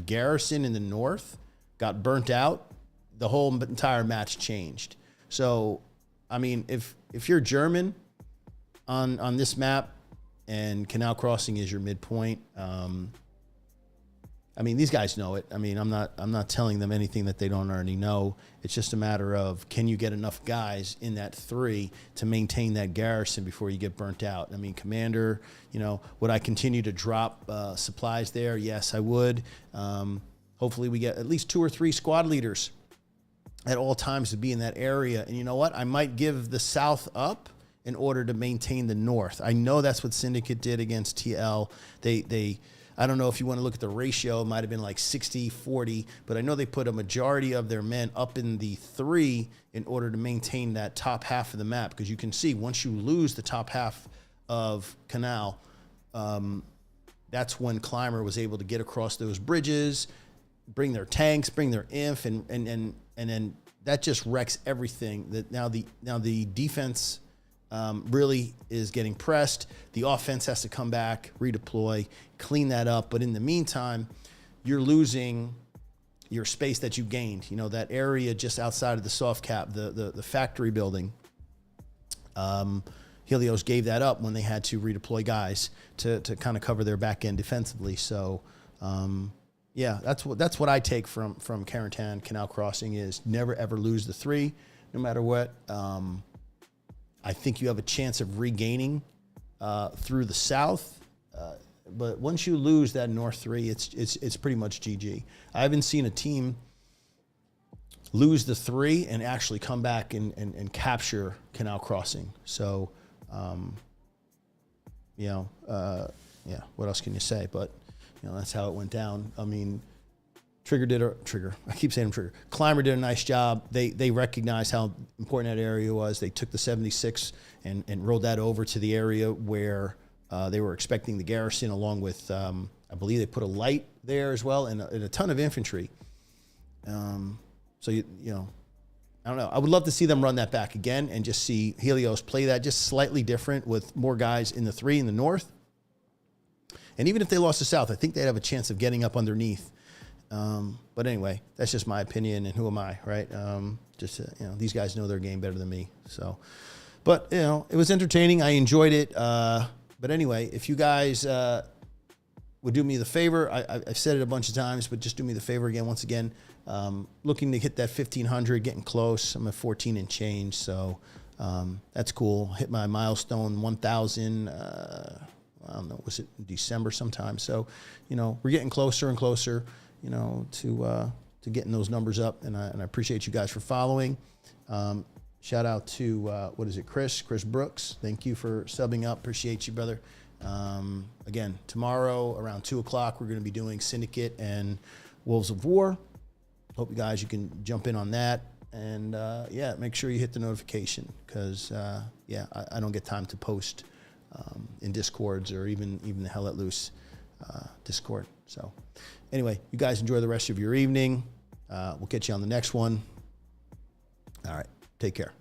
garrison in the north got burnt out, the whole entire match changed. So, I mean, if you're German on this map and Canal Crossing is your midpoint, I mean, these guys know it. I mean, I'm not telling them anything that they don't already know. It's just a matter of, can you get enough guys in that 3 to maintain that garrison before you get burnt out? I mean, Commander, would I continue to drop supplies there? Yes, I would. Hopefully we get at least 2 or 3 squad leaders at all times to be in that area. And you know what? I might give the south up in order to maintain the north. I know that's what Syndicate did against TL. They I don't know if you want to look at the ratio, it might have been like 60-40, but I know they put a majority of their men up in the 3 in order to maintain that top half of the map. Because you can see, once you lose the top half of Canal, that's when Climber was able to get across those bridges, bring their tanks, bring their inf, and then that just wrecks everything. That now the defense really is getting pressed. The offense has to come back, redeploy, clean that up. But in the meantime, you're losing your space that you gained. That area just outside of the soft cap, the factory building. Helios gave that up when they had to redeploy guys to kind of cover their back end defensively. So, yeah, that's what I take from Carentan Canal Crossing is never ever lose the 3, no matter what. I think you have a chance of regaining through the south, but once you lose that north 3, it's pretty much GG. I haven't seen a team lose the 3 and actually come back and capture Canal Crossing. So, yeah, what else can you say? But that's how it went down. I mean, I keep saying Trigger. Climber did a nice job. They recognized how important that area was. They took the 76 and rolled that over to the area where they were expecting the garrison, along with, I believe they put a light there as well, and a ton of infantry. So, you know, I don't know. I would love to see them run that back again and just see Helios play that just slightly different with more guys in the 3 in the north. And even if they lost the south, I think they'd have a chance of getting up underneath. But anyway, that's just my opinion, and who am I, right? You know, these guys know their game better than me. So, but, you know, it was entertaining. I enjoyed it. But anyway, if you guys would do me the favor, I've said it a bunch of times, but just do me the favor again, once again, looking to hit that 1,500, getting close. I'm at 14 and change, so that's cool. Hit my milestone 1,000, I don't know, was it December sometime? So, you know, we're getting closer and closer, you know, to getting those numbers up, and I appreciate you guys for following. Shout out to, Chris Brooks. Thank you for subbing up. Appreciate you, brother. Again, tomorrow around 2 o'clock, we're going to be doing Syndicate and Wolves of War. Hope you guys, you can jump in on that. And, yeah, make sure you hit the notification because, yeah, I don't get time to post in Discords or even the Hell Let Loose Discord. So anyway, you guys enjoy the rest of your evening. We'll catch you on the next one. All right. Take care.